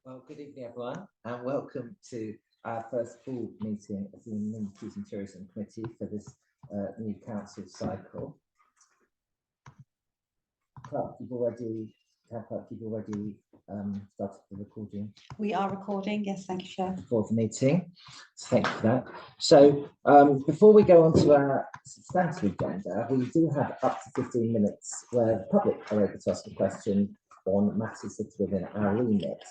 Well, good evening, everyone, and welcome to our first full meeting of the Amenities and Tourism Committee for this new council cycle. Clark, you've already started the recording. We are recording, yes, thank you, Chair. For the meeting, so thank you for that. So before we go on to our substantive agenda, we do have up to 15 minutes where the public are able to ask a question on matters that are within our remit.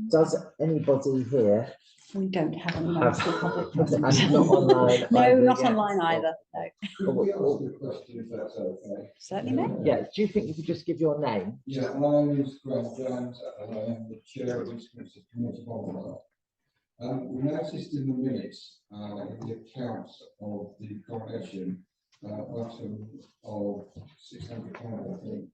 Does anybody here? We don't have any members of the public present. And not online. No, not online either. No. Could we ask a question if that's okay? Certainly may. Yeah, do you think you could just give your name? Yeah, my name is Graham Jones and I am the chair of the Committee of Honour. We noticed in the minutes, in the accounts of the coronation, item of £600, I think,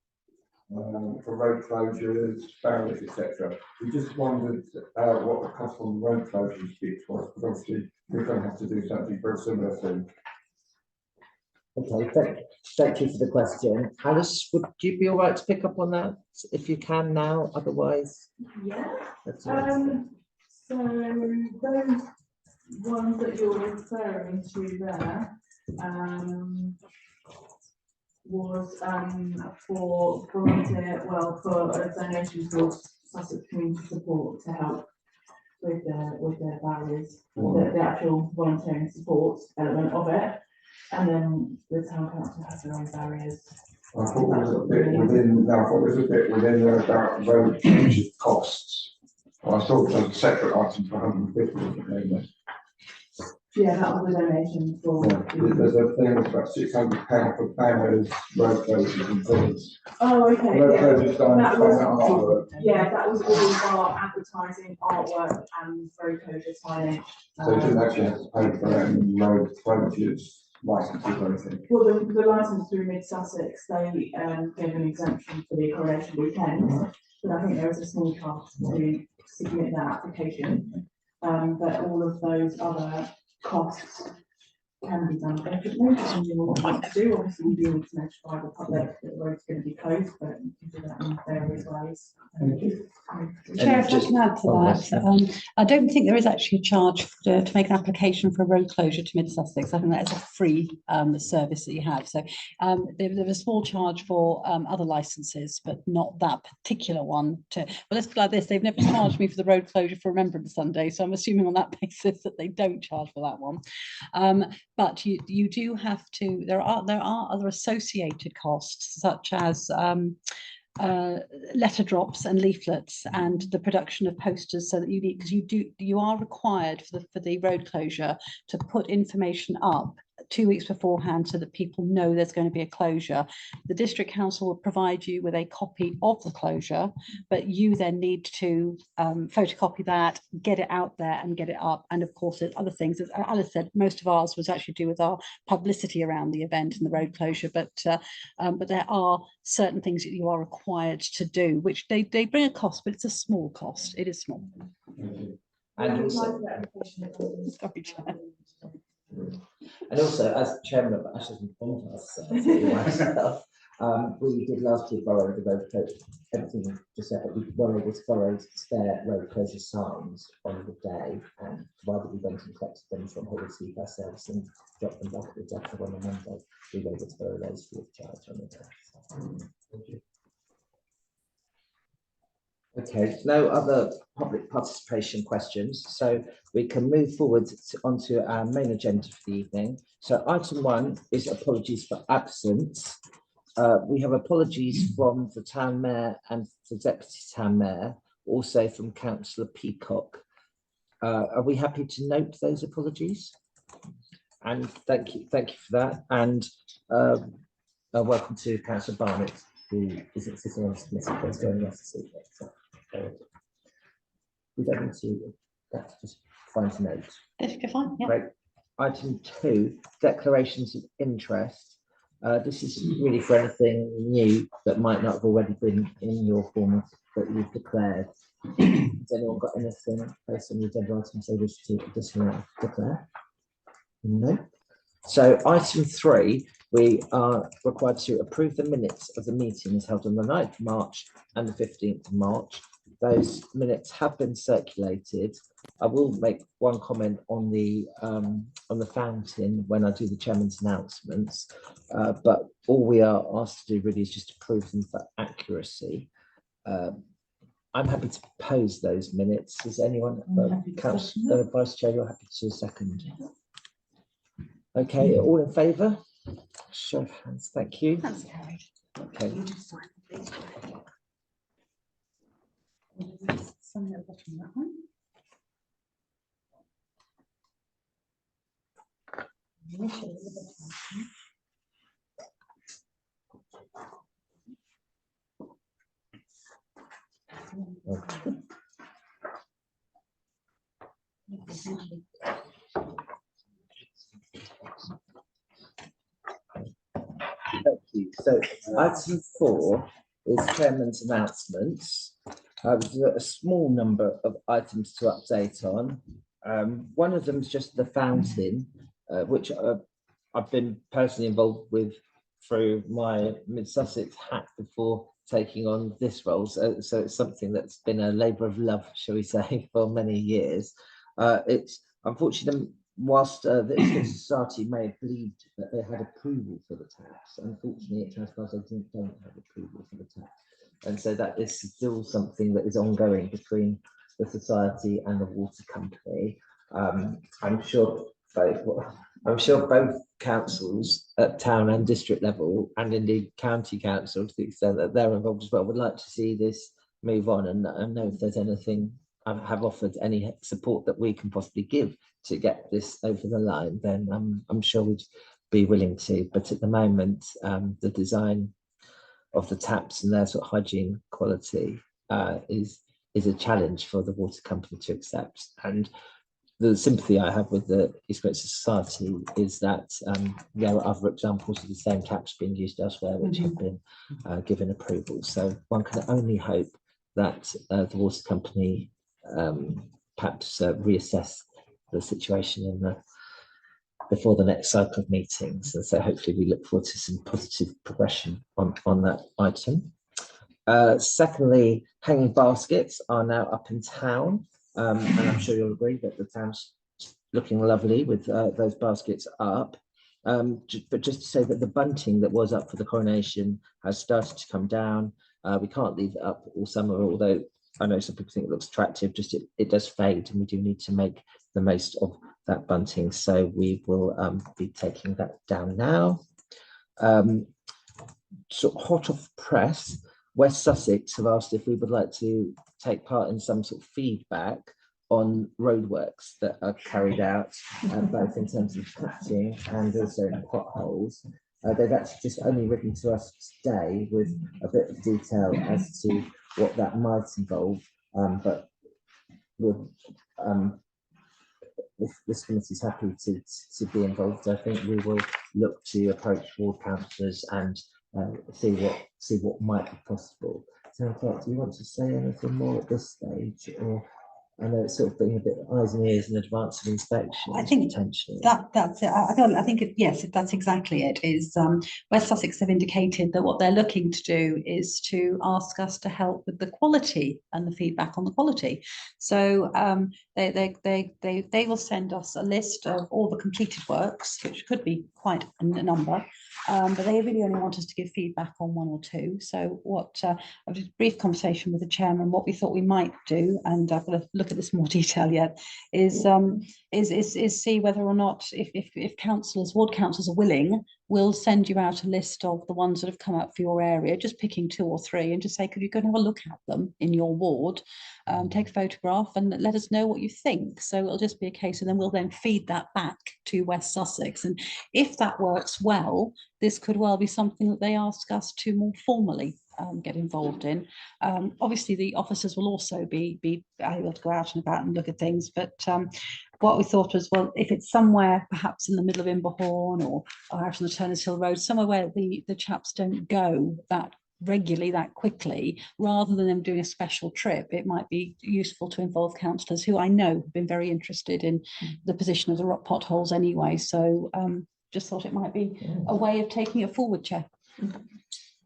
for road closures, barriers, etc. We just wondered what the cost on the road closures bit was, because obviously we're going to have to do something very similar soon. Okay, thank you for the question. Alice, would you be all right to pick up on that if you can now? Otherwise, yeah. That's all right. So those ones that you're referring to there was for volunteer, well, for a donation for Sussex Community Support to help with their barriers, the actual volunteering support element of it, and then the town council has their own barriers. I thought there was a bit within. No, I thought there was a bit within there about road closure costs. I thought there was a separate item for 150. Yeah, that was a donation for. There's a thing that's about £600 for banners, road closures, and things. Oh, okay. Road Yeah. closures done That by was- that artwork. Yeah, that was all our advertising, artwork, and road closure signage. So you didn't actually have to pay for any road closures licenses or anything. Well, the license through Mid Sussex, they gave an exemption for the coronation weekend, but I think there was a small cost to submit that application. But all of those other costs can be done differently, depending on what you want to do. Obviously, we do need to notify the public that the road's going to be closed, but you can do that in various ways. Chair, if I can add to that, I don't think there is actually a charge to make an application for a road closure to Mid Sussex. I think that is a free service that you have. So there's a small charge for other licences, but not that particular one. Well, let's put it like this: they've never charged me for the road closure for Remembrance Sunday, so I'm assuming on that basis that they don't charge for that one. But you do have to. There are other associated costs such as letter drops and leaflets and the production of posters, so that you need, because you are required for the road closure to put information up 2 weeks beforehand so that people know there's going to be a closure. The district council will provide you with a copy of the closure, but you then need to photocopy that, get it out there and get it up. And of course there's other things. As Alice said, most of ours was actually to do with our publicity around the event and the road closure, but there are certain things that you are required to do, which they bring a cost, but it's a small cost. It is small. And also, Sorry, Chair. and also, as chairman of Ashes and Bonfires, myself, we did last year borrow the road closure, everything just said, but we were able to borrow spare road closure signs on the day, and provided we went and collected them from Huddersfield ourselves and dropped them back at the depot on the Monday, we were able to borrow those free of charge on the day. Thank you. Okay, no other public participation questions, so we can move forward onto our main agenda for the evening. So item 1 is apologies for absence. We have apologies from the town mayor and the deputy town mayor, also from Councillor Peacock. Are we happy to note those apologies? And thank you for that. And welcome to Councillor Barnett, who isn't sitting on this committee, but is joining us this evening. So, we don't need to, that's just fine to note. That's fine, yeah. Great. Item 2, declarations of interest. This is really for anything new that might not have already been in your form that you've declared. Has anyone got anything based on the agenda items they wish to additionally declare? No. So item 3, we are required to approve the minutes of the meetings held on the 9th of March and the 15th of March. those minutes have been circulated. I will make one comment on the fountain when I do the chairman's announcements, but all we are asked to do really is just approve them for accuracy. I'm happy to propose those minutes. Is anyone, Councillor Vice Chair, you're happy to second? Okay, all in favour? Show of hands, thank you. That's carried. Okay. You just sign these. Sign at the bottom of that one. Initial at the bottom. Okay. Thank you. So item 4 is chairman's announcements. There's a small number of items to update on. One of them is just the fountain, which I've been personally involved with through my Mid Sussex hat before taking on this role. So it's something that's been a labour of love, shall we say, for many years. It's unfortunately, whilst the Ipswich Society may have believed that they had approval for the tax, unfortunately it transpires they don't have approval for the tax. And so that is still something that is ongoing between the society and the water company. I'm sure both councils at town and district level, and indeed county council, to the extent that they're involved as well, would like to see this move on and know if there's anything, have offered any support that we can possibly give to get this over the line, then I'm sure we'd be willing to. But at the moment, the design of the taps and their sort of hygiene quality is a challenge for the water company to accept. And the sympathy I have with the East Grinstead Society is that there are other examples of the same taps being used elsewhere which have been given approval. So one can only hope that the water company perhaps reassess the situation before the next cycle of meetings. And so hopefully we look forward to some positive progression on that item. Secondly, hanging baskets are now up in town. And I'm sure you'll agree that the town's looking lovely with those baskets up. But just to say that the bunting that was up for the coronation has started to come down. We can't leave it up all summer, although I know some people think it looks attractive, just it does fade, and we do need to make the most of that bunting. So we will be taking that down now. So hot off press, West Sussex have asked if we would like to take part in some sort of feedback on roadworks that are carried out, both in terms of patching and also potholes. They've actually just only written to us today with a bit of detail as to what that might involve, but if this committee is happy to be involved, I think we will look to approach ward councillors and see what might be possible. So, do you want to say anything more at this stage, or I know it's sort of being a bit eyes and ears in advance of inspection? I think potentially that's it. I think yes, that's exactly it. Is West Sussex have indicated that what they're looking to do is to ask us to help with the quality and the feedback on the quality. So they will send us a list of all the completed works, which could be quite a number. But they really only want us to give feedback on 1 or 2. So what I had a brief conversation with the chairman. What we thought we might do, and I've got to look at this in more detail yet, is see whether or not if councillors, ward councillors are willing, we'll send you out a list of the ones that have come up for your area, just picking 2 or 3, and just say, could you go and have a look at them in your ward, take a photograph and let us know what you think. So it'll just be a case, and then we'll then feed that back to West Sussex. And if that works well, this could well be something that they ask us to more formally get involved in. Obviously, the officers will also be able to go out and about and look at things, but what we thought was, well, if it's somewhere perhaps in the middle of Imberhorn or out on the Turners Hill Road, somewhere where the chaps don't go that regularly, that quickly, rather than them doing a special trip, it might be useful to involve councillors who I know have been very interested in the position of the rock potholes anyway. So just thought it might be a way of taking it forward, Chair.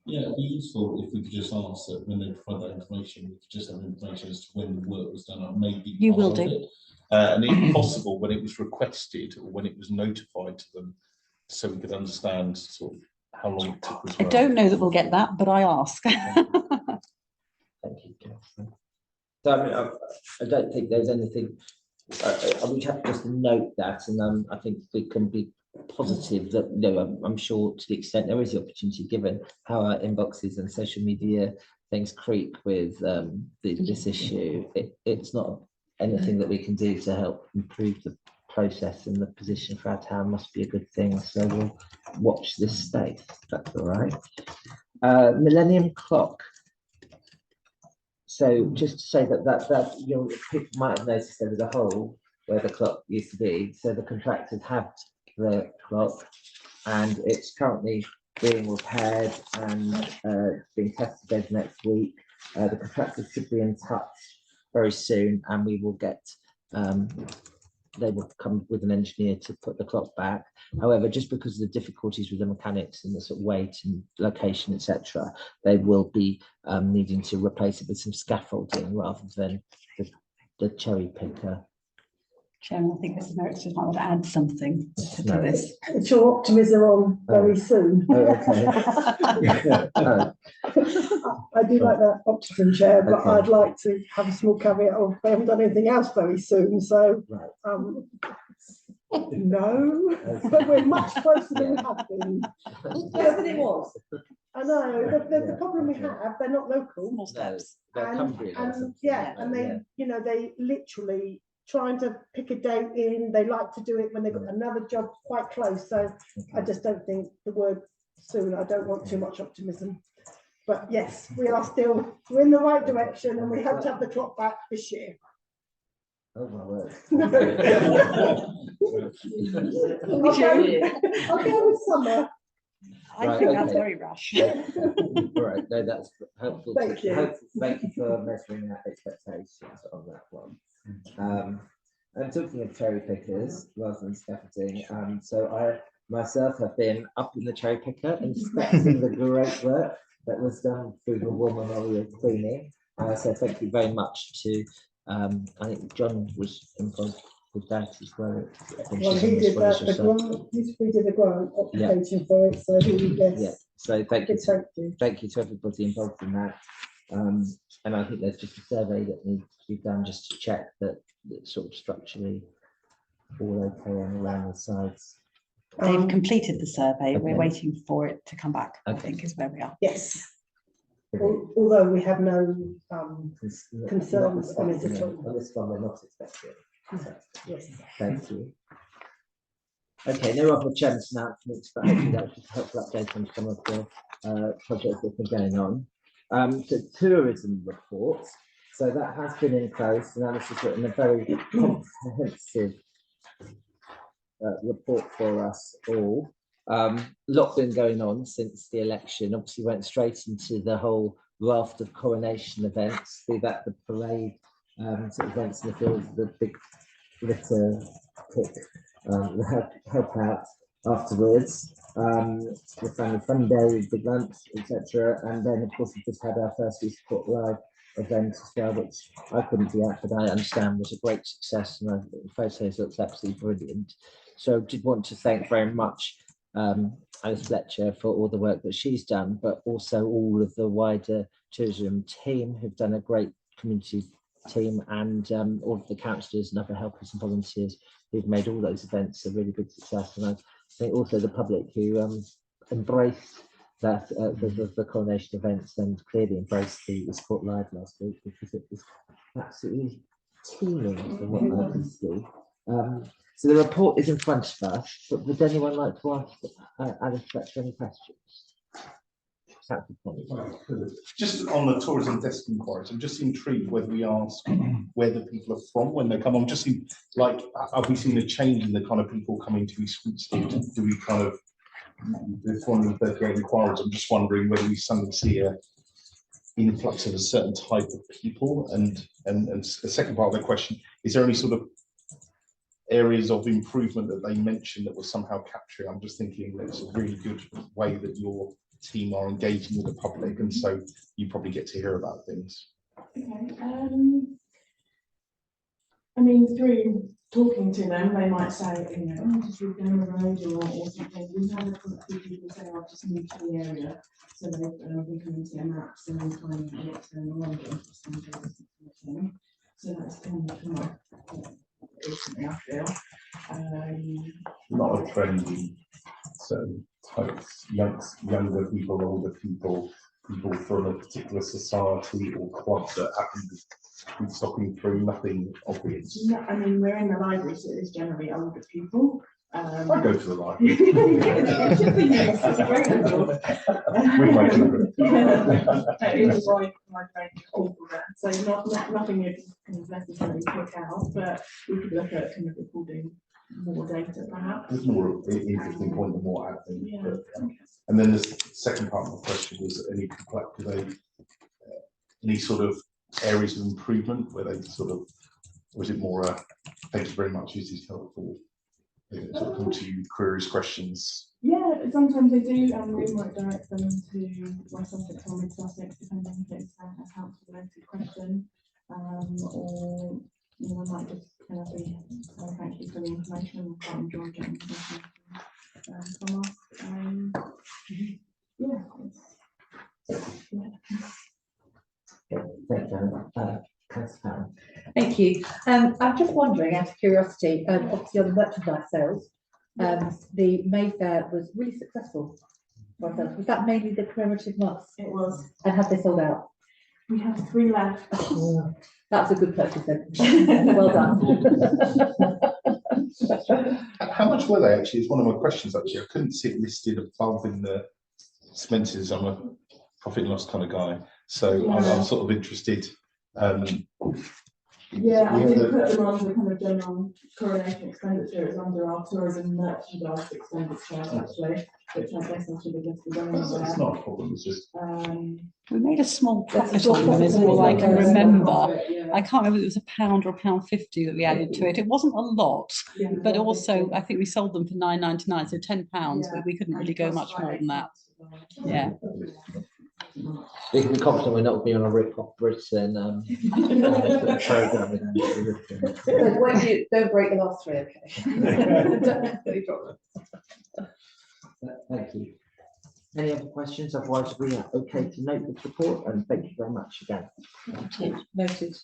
Yeah, it'd be useful if we could just ask that when they provide that information, we could just have information as to when the work was done, or maybe. You will part of do. it. And if possible, when it was requested or when it was notified to them, so we could understand sort of how long it took as I well. don't know that we'll get that, but I ask. Thank you, Councillor. So I mean, I don't think there's anything, I would have to just note that, and I think we can be positive that, you know, I'm sure to the extent there is the opportunity, given how our inboxes and social media things creep with this issue, it's not anything that we can do to help improve the process and the position for our town must be a good thing. So we'll watch this space, if that's all right. Millennium Clock. So just to say that you know, people might have noticed there was a hole where the clock used to be. So the contractors have the clock, and it's currently being repaired and being tested over next week. The contractors should be in touch very soon, and we will get they will come with an engineer to put the clock back. However, just because of the difficulties with the mechanics and the sort of weight and location, etc., they will be needing to replace it with some scaffolding rather than the cherry picker. Chairman, I think Mrs. Merrick just might want to add something to No. this. Put your optimism on very soon. Oh, okay. Oh, I do like that optimism, Chair, but Okay. I'd like to have a small caveat of they haven't done anything else very soon, so right. no, but we're much closer than we have been. Yes, but it was. I know, the problem we have, they're not local. Small No, steps. they're And, Cumbrian or and something yeah, like and that, they, yeah. you know, they literally trying to pick a date in, they like to do it when they've got another job quite close, so I just don't think the word soon, I don't want too much optimism. But yes, we're in the right direction and we hope to have the clock back this year. Oh my word. I'll go with summer. I Right, think that's okay. very rush. All right, no, that's helpful. Thank you. Thank you for measuring that expectations on that one. And talking of cherry pickers rather than scaffolding, so I myself have been up in the cherry picker inspecting the great work that was done through the War Memorial cleaning. So thank you very much to, I think John was involved with that as well. Well, he did that, the grant, he did a grant application for it, so he, Yeah, yes, so thank you. thank you. Thank you to everybody involved in that. And I think there's just a survey that needs to be done just to check that it's sort of structurally all okay and around the sides. They've completed the survey. We're Okay. waiting for it to come back, I Okay. think is where we are. Yes, Brilliant. although we have no, Not concerns on it at expecting all. On this one, we're not expecting. So, yes. thank you. Okay, no other chairman's announcements, but hopefully that was a helpful update on some of the projects that have been going on. The tourism report, so that has been enclosed, and Alice has written a very comprehensive report for us all. Lot been going on since the election. Obviously went straight into the whole raft of coronation events, be that the parade, sort of events in the field, the big litter pick, help out afterwards, the family fun day, big lunch, etc. And then of course we just had our first We Support Live event as well, which I couldn't be at, but I understand was a great success, and the photos looked absolutely brilliant. So I did want to thank very much Alice Fletcher for all the work that she's done, but also all of the wider tourism team who've done a great community team, and all of the councillors and other helpers and volunteers who've made all those events a really good success. And I think also the public who embraced that the coronation events and clearly embraced the Sport Live last week, because it was absolutely teeming from what I could see. So the report is in front of us, but would anyone like to ask Alice Fletcher any questions? Just on the tourism desk inquiries, I'm just intrigued whether we ask where the people are from when they come. I'm just like, have we seen a change in the kind of people coming to these suites? Do we kind of, there's 438 inquiries, I'm just wondering whether we suddenly see a influx of a certain type of people, and the second part of the question, is there any sort of areas of improvement that they mentioned that was somehow capturing? I'm just thinking that it's a really good way that you're team are engaging with the public, and so you probably get to hear about things. Okay, I mean, through talking to them, they might say, you know, oh, just read down the road or something. We have a couple of people say, I've just moved to the area, so they've been coming to their maps and then finding out what's going on. So that's kind of come up recently, I feel. Not a trend in certain types, younger people, older people, people from a particular society or club that happen to be stopping through, nothing obvious. No, I mean, we're in the library, so it's generally older people. I go to the library. It should be nice, it's great. With my children. It is my friend people there, so nothing you can necessarily pick out, but we could look at kind of recording more data perhaps. It's more interesting point and more admin. Yeah. But, and then the second part of the question was any people, do they any sort of areas of improvement where they sort of, was it more thank you very much, this is helpful, sort of come to you, queries, questions? Yeah, sometimes they do, and we might direct them to West Sussex or Mid Sussex, depending if it's a council related question, or you know, I might just kind of be thank you for the information, and quite enjoy getting information from us. Yeah. Thank you. Councillor Thank you. I'm just wondering, out of curiosity, obviously on the merchandise sales, the Mayfair was really successful. Was that mainly the commemorative mugs? It was. And have they sold out? We have 3 left. Oh, that was a good purchase then. Well done. How much were they actually? Is one of my questions actually. I couldn't see it listed above in the Spencer's. I'm a profit and loss kind of guy, so I'm sort of interested. Yeah, I didn't put them under kind of general coronation expenditure. It's under our tourism merchandise expenditure actually, which I guess I should have listed anywhere. It's not a problem. It's just We made a small That's a profit small on them, profit is on all I it, can yeah. remember. Yeah. I can't remember if it was £1 or £1.50 that we added to it. It wasn't a lot, Yeah. but also I think we sold them for £9.99, so £10, Yeah. but we couldn't really go much more than that. Yeah. You can be confident we're not being on a rip-off Britain programme. Don't break the last 3, okay? Thank you. Any other questions? Otherwise, we are okay to note this report, and thank you very much again. Noted.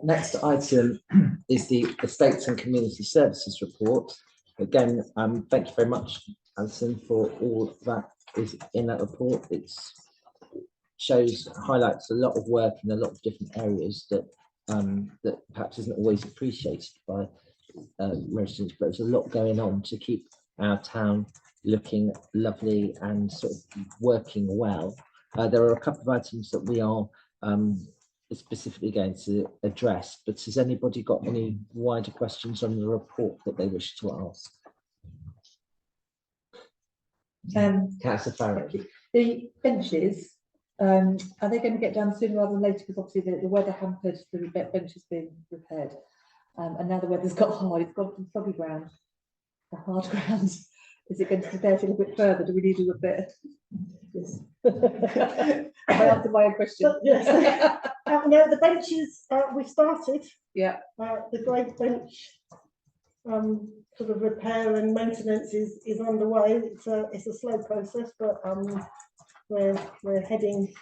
Next item is the Estates and Community Services report. Again, thank you very much, Alison, for all that is in that report. It highlights a lot of work in a lot of different areas that that perhaps isn't always appreciated by residents, but there's a lot going on to keep our town looking lovely and sort of working well. There are a couple of items that we are specifically going to address, but has anybody got any wider questions on the report that they wish to ask? Councillor Farrell. The benches, are they going to get done sooner rather than later? Because obviously the weather hampered the benches being repaired, and now the weather's got hard. It's gone from soggy ground to hard ground. Is it going to prepare a little bit further? Do we need a little bit? Yes. I answered my own question. Yes. No, the benches, we've started. Yeah. The great bench sort of repair and maintenance is underway. It's a slow process, but we're heading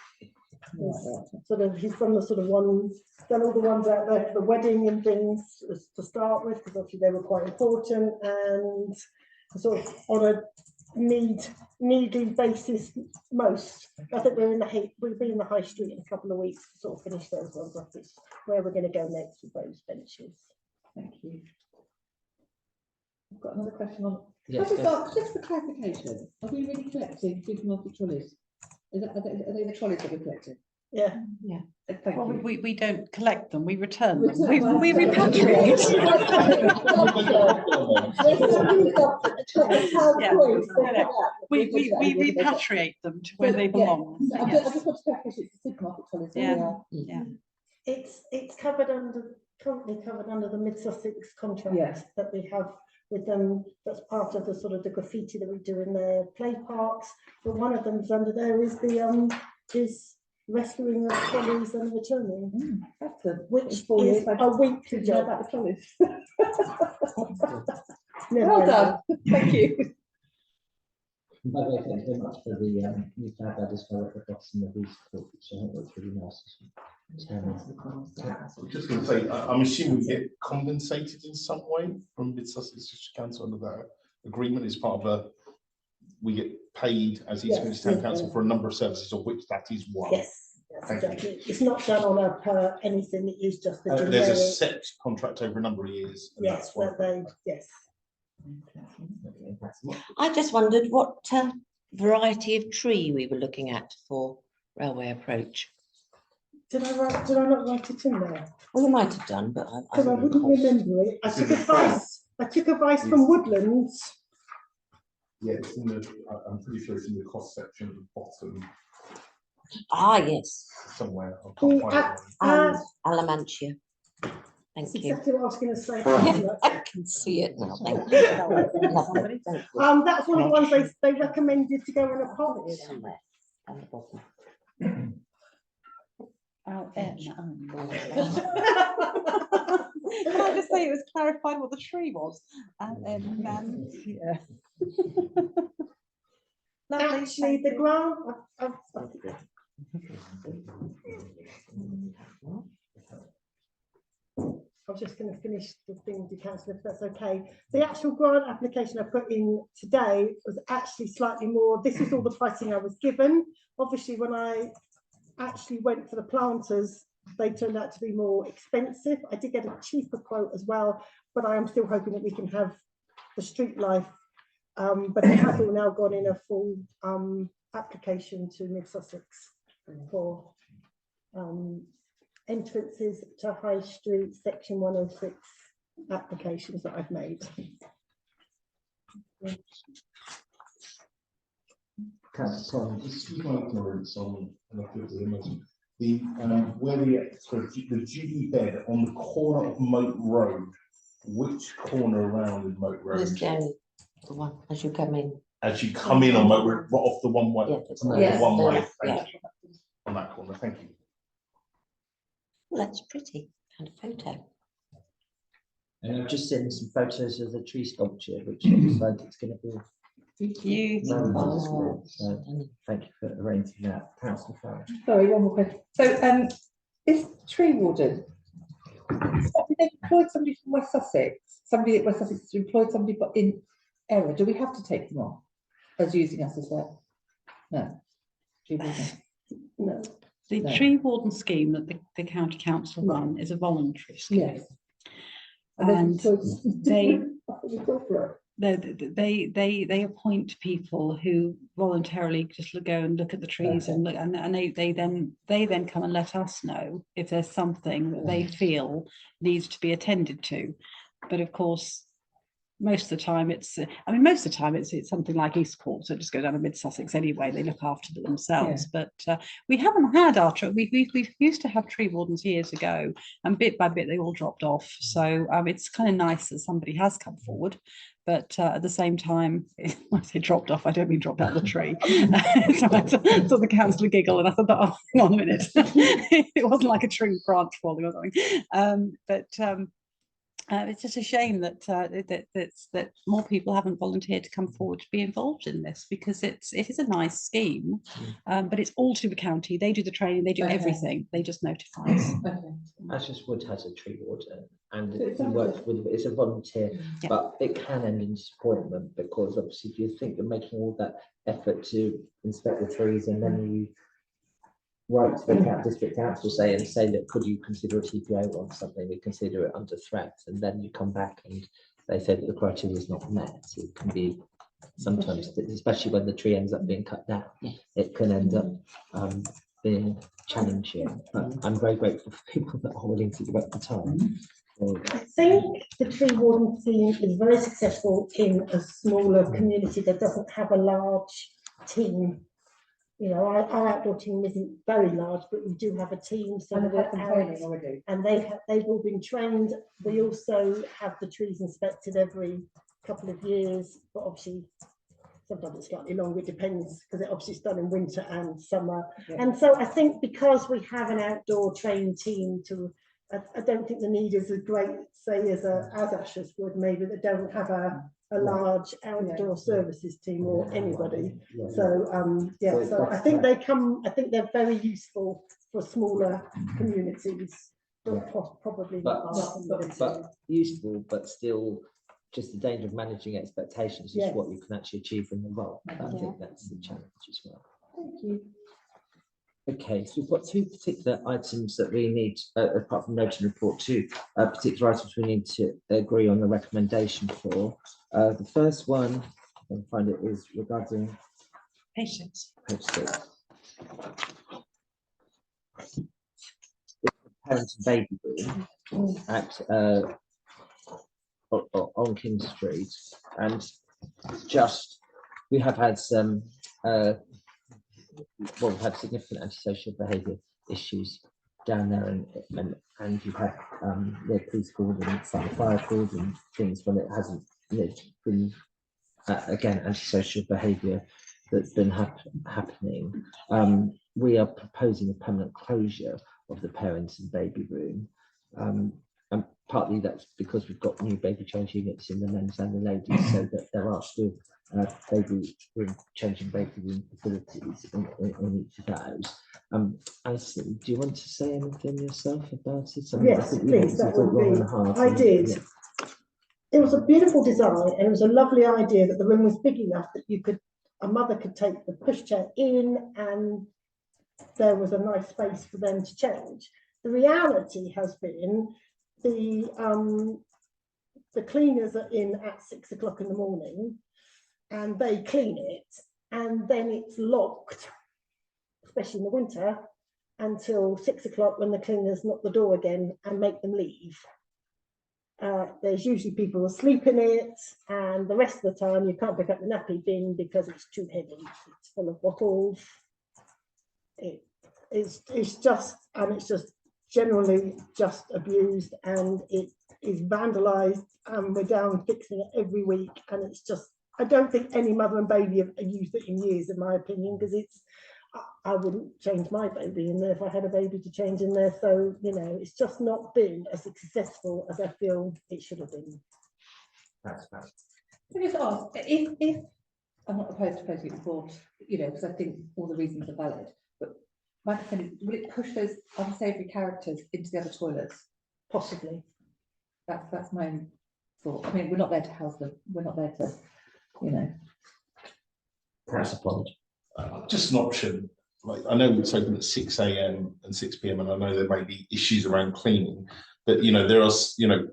sort of, he's done the sort of ones, done all the ones out there for the wedding and things to start with, because obviously they were quite important, and sort of on a needly basis most. I think we'll be in the high street in a couple of weeks to sort of finish those ones off. It's where we're going to go next with those benches. Thank you. I've got another question on. Yes, Just for clarification, are we really collecting supermarket trolleys? Are they the trolleys that we're collecting? Yeah. Yeah. Thank Well, you. we don't collect them, we return them. Return We them. repatriate. We repatriate them to where they belong. I Yes. just want to clarify, it's the supermarket trolleys. Yeah. Yeah. It's currently covered under the Mid Sussex contract Yes. that we have with them. That's part of the sort of the graffiti that we do in the play parks. But one of them's under there is the is rescuing of trolleys and returning, That's a, which four is years, I a weekly didn't know job. about the trolleys. Never Well ending. done, thank you. By the way, thank you very much for the new fab that is for the box and the boost, which I think looks really nice. I'm just going to say, I'm assuming we get compensated in some way from Mid Sussex District Council under that agreement as part of a, we get paid as East Yes, Midlands Town yes, Council yes. for a number of services, of which that is one. Yes, Thank you. exactly. It's not done on a per anything, it is just the There's a generic. set contract over a number of years. And Yes, that's one. that they, yes. I just wondered what variety of tree we were looking at for railway approach. Did I not write it in there? Well, you might have done, but I Because I wouldn't remember it. I It's took in the advice from Woodlands. Yeah, it's in the, I'm pretty sure it's in the cost section at the bottom Ah, yes, somewhere. I can't find it. and Alamantia. That's Thank you. exactly what I was going to say. I can see it now. Thank you. Lovely, thank you. That's one of the ones they recommended to go in a pot. Somewhere down the bottom. Oh, Can I just say it was clarified what the tree was? Yeah. Lovely, Actually, thank the you. ground. I was just going to finish the thing with you, councillor, if that's okay. The actual grant application I put in today was actually slightly more. This is all the pricing I was given. Obviously, when I actually went for the planters, they turned out to be more expensive. I did get a cheaper quote as well, but I am still hoping that we can have the street life. But it has all now gone in a full application to Mid Sussex for entrances to High Street, section 106 applications that I've made. Councillor Collins. Excuse my ignorance on, and I feel the emotion. The where the Judy bed on the corner of Moat Road, which corner around in Moat Road? This Jenny, the one as you come in. As you come in on Moat Road, right off the one way. Yeah, it's No, yeah, the one way. yeah. Thank you. On that corner, thank you. Well, that's pretty kind of photo. And I've just seen some photos of the tree sculpture, which looks like it's going to be Beautiful. marvellous. So Stunning. thank you for arranging that, Councillor Farage. Sorry, one more question. So, is tree warden, did they employ somebody from West Sussex? Somebody at West Sussex employed somebody but in error. Do we have to take them on as using us as well? No. Tree warden. No. The No. tree warden scheme that the county council run is a voluntary scheme. Yes. And they Go for it. they appoint people who voluntarily just go and look at the trees and look, and they then come and let us know if there's something that they feel needs to be attended to. But of course, most of the time it's something like Eastport, so just go down to Mid Sussex anyway. They look after them themselves. But we haven't had our we used to have tree wardens years ago, and bit by bit they all dropped off. So it's kind of nice that somebody has come forward. But at the same time, when I say dropped off, I don't mean dropped out of the tree. So I saw the councillor giggle, and I thought, oh, hang on a minute, it wasn't like a tree branch falling or something. It's just a shame that more people haven't volunteered to come forward to be involved in this, because it is a nice scheme, but it's all to the county. They do the training, they do everything. They just notify us. Ashers Wood has a tree warden, and So it it's not works with, it's a volunteer, Yeah. but it can end in disappointment, because obviously if you think you're making all that effort to inspect the trees, and then you write to the district council say, look, could you consider a TPO on something? We consider it under threat, and then you come back and they say that the criteria is not met. It can be sometimes, especially when the tree ends up being cut down, it can end up being challenging. But I'm very grateful for people that are willing to give up the time. I think the tree warden scheme is very successful in a smaller community that doesn't have a large team. You know, our outdoor team isn't very large, but we do have a team. So And they've we're had some out, training already. and they've all been trained. We also have the trees inspected every couple of years, but obviously sometimes it's slightly longer, it depends, because it obviously is done in winter and summer. Yeah. And so I think because we have an outdoor trained team I don't think the need is as great, say, as Ashers would, maybe, that don't have a large outdoor services team or anybody. So, yeah, so I think they're very useful for smaller communities, but probably not. But useful, but still just the danger of managing expectations is Yes. what you can actually achieve from the role. I Yeah. think that's the challenge as well. Thank you. Okay, so we've got two particular items that we need, apart from noting report, two particular items we need to agree on the recommendation for. The first one, I can find it, is regarding Patients. page 6. Parents and baby room at on King Street, and just we have had some we've had significant antisocial behaviour issues down there, and you've had the police called and some fire called and things when it hasn't been again antisocial behaviour that's been happening. We are proposing a permanent closure of the parents and baby room, and partly that's because we've got new baby change units in the men's and the ladies, so that there are still baby room changing baby room facilities in each of those. Alison, do you want to say anything yourself about it? I mean, I Yes, think you please, wanted that to talk would long be, and hard, I and- did. yeah. It was a beautiful design, and it was a lovely idea that the room was big enough that a mother could take the pushchair in, and there was a nice space for them to change. The reality has been the cleaners are in at 6 o'clock in the morning, and they clean it, and then it's locked, especially in the winter, until 6 o'clock when the cleaners knock the door again and make them leave. There's usually people asleep in it, and the rest of the time you can't pick up the nappy bin because it's too heavy. It's full of bottles. It's just generally just abused, and it is vandalised, and we're down fixing it every week, and it's just, I don't think any mother and baby have used it in years, in my opinion, because I wouldn't change my baby in there if I had a baby to change in there. So, it's just not been as successful as I feel it should have been. That's right. Can I just ask, if I'm not opposed to closing it before, because I think all the reasons are valid, but my question is, will it push those unsavoury characters into the other toilets? Possibly. That's my own thought. I mean, we're not there to house them. We're not there to, That's a point. Just an option. Like, I know it's open at 6 AM and 6 PM, and I know there may be issues around cleaning, but there are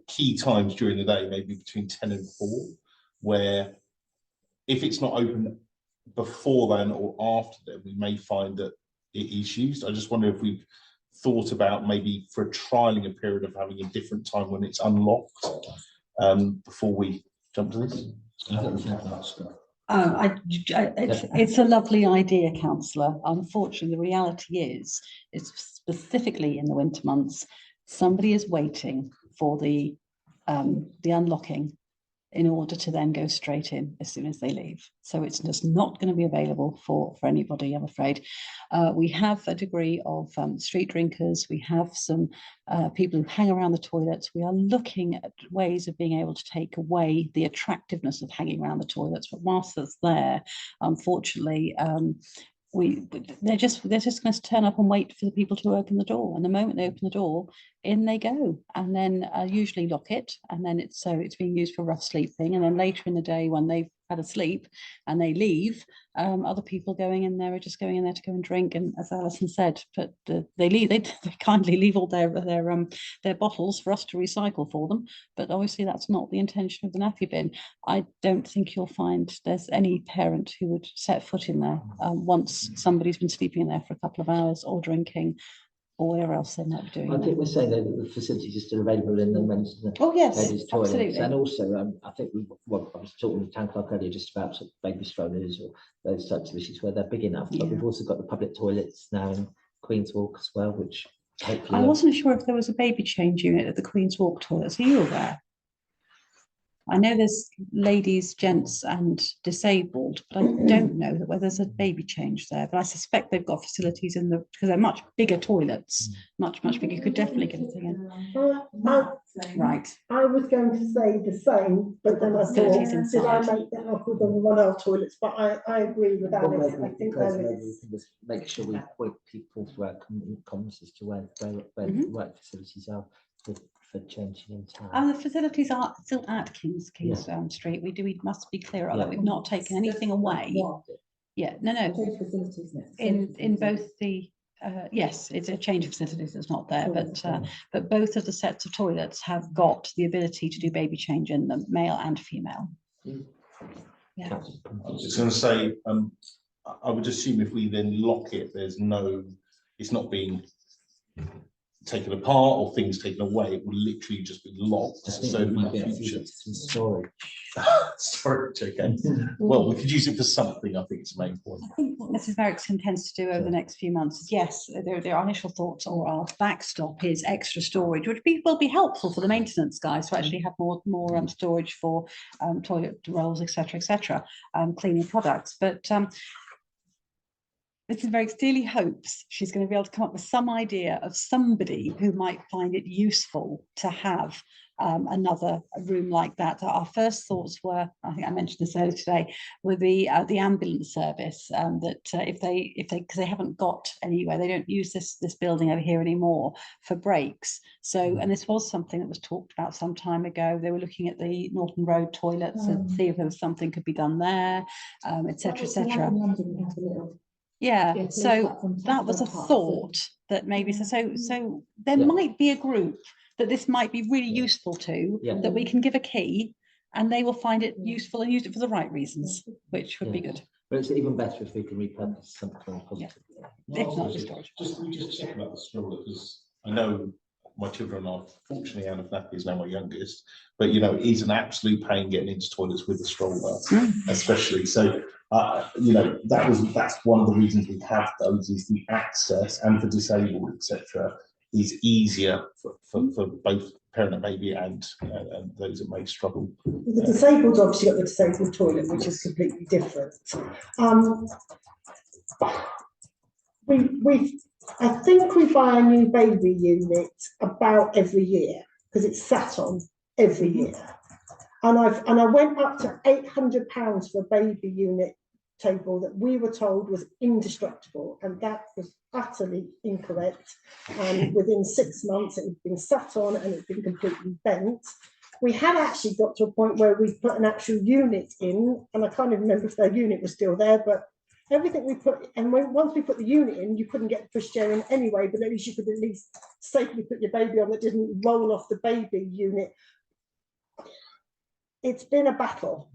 key times during the day, maybe between 10 and 4, where if it's not open before then or after then, we may find that it is used. I just wonder if we've thought about maybe for trialing a period of having a different time when it's unlocked before we jump to this. It's a lovely idea, councillor. Unfortunately, the reality is, it's specifically in the winter months, somebody is waiting for the unlocking in order to then go straight in as soon as they leave. So it's just not going to be available for anybody, I'm afraid. We have a degree of street drinkers. We have some people who hang around the toilets. We are looking at ways of being able to take away the attractiveness of hanging around the toilets. But whilst that's there, unfortunately, they're just going to turn up and wait for the people to open the door, and the moment they open the door, in they go, and then usually lock it, and then it's being used for rough sleeping, and then later in the day when they've had a sleep and they leave, other people going in there are just going in there to go and drink, and as Alison said, but they kindly leave all their bottles for us to recycle for them, but obviously that's not the intention of the nappy bin. I don't think you'll find there's any parent who would set foot in there once somebody's been sleeping in there for a couple of hours or drinking, or where else they might be doing. I think we're saying that the facilities are still available in the men's and the Oh yes, ladies' toilets, absolutely. and also I think I was talking with the town clerk earlier just about sort of baby strollers or those types of issues where they're big enough. But we've also got the public toilets now in Queen's Walk as well, which hopefully. I wasn't sure if there was a baby change unit at the Queen's Walk toilets. Are you aware? I know there's ladies, gents and disabled, but I don't know that whether there's a baby change there, but I suspect they've got facilities in the, because they're much bigger toilets, much bigger. You could definitely get a thing in. Right. I was going to say the same, but then I Facilities thought, did I inside. make that up with the one-hour toilets? But I agree with Well, Alice. maybe I think because there maybe we is. can just make sure we point people to our comments as to where Mhm. work facilities are for changing in town. And the facilities are still at King's Street. We must be clear on that. We've not taken anything away. Yeah, no. Change facilities, isn't it? In both the, yes, it's a change of facilities that's not there, but both of the sets of toilets have got the ability to do baby change in them, male and female. Yeah. I was just going to say, I would assume if we then lock it, it's not being taken apart or things taken away. It will literally just be locked. I think So we in might be the able to future, use it for some storage. storage. Okay. Well, we could use it for something. I think it's the main point. I think what Mrs. Merrick's intends to do over the next few months is, yes, our initial thoughts or our backstop is extra storage, which will be helpful for the maintenance guys to actually have more storage for toilet rolls, etc., cleaning products. But Mrs. Merrick clearly hopes she's going to be able to come up with some idea of somebody who might find it useful to have another room like that. Our first thoughts were, I think I mentioned this earlier today, were the ambulance service, that if they because they haven't got anywhere, they don't use this building over here anymore for breaks. So, and this was something that was talked about some time ago. They were looking at the Norton Road toilets and see if there was something could be done there, etc., etc. Yeah, so that was a thought that maybe so there might be a group that this might be really useful to, that we can give a key and they will find it useful and use it for the right reasons, which would be good. But it's even better if we can repurpose something positive. If not, just storage. Just check about the stroller, because I know my children are fortunately out of nappies now, my youngest, but you know, it's an absolute pain getting into toilets with a stroller, especially. So you know, that's one of the reasons we have those, is the access, and for disabled, etc., is easier for both parent and baby and those that may struggle. The disabled obviously got the disabled toilet, which is completely different. I think we buy a new baby unit about every year because it's sat on every year, and I went up to £800 for a baby unit table that we were told was indestructible, and that was utterly incorrect. And within 6 months it had been sat on and it had been completely bent. We had actually got to a point where we put an actual unit in, and I can't even remember if the unit was still there, but everything we put, and once we put the unit in, you couldn't get the pushchair in anyway, but at least you could at least safely put your baby on that didn't roll off the baby unit. It's been a battle,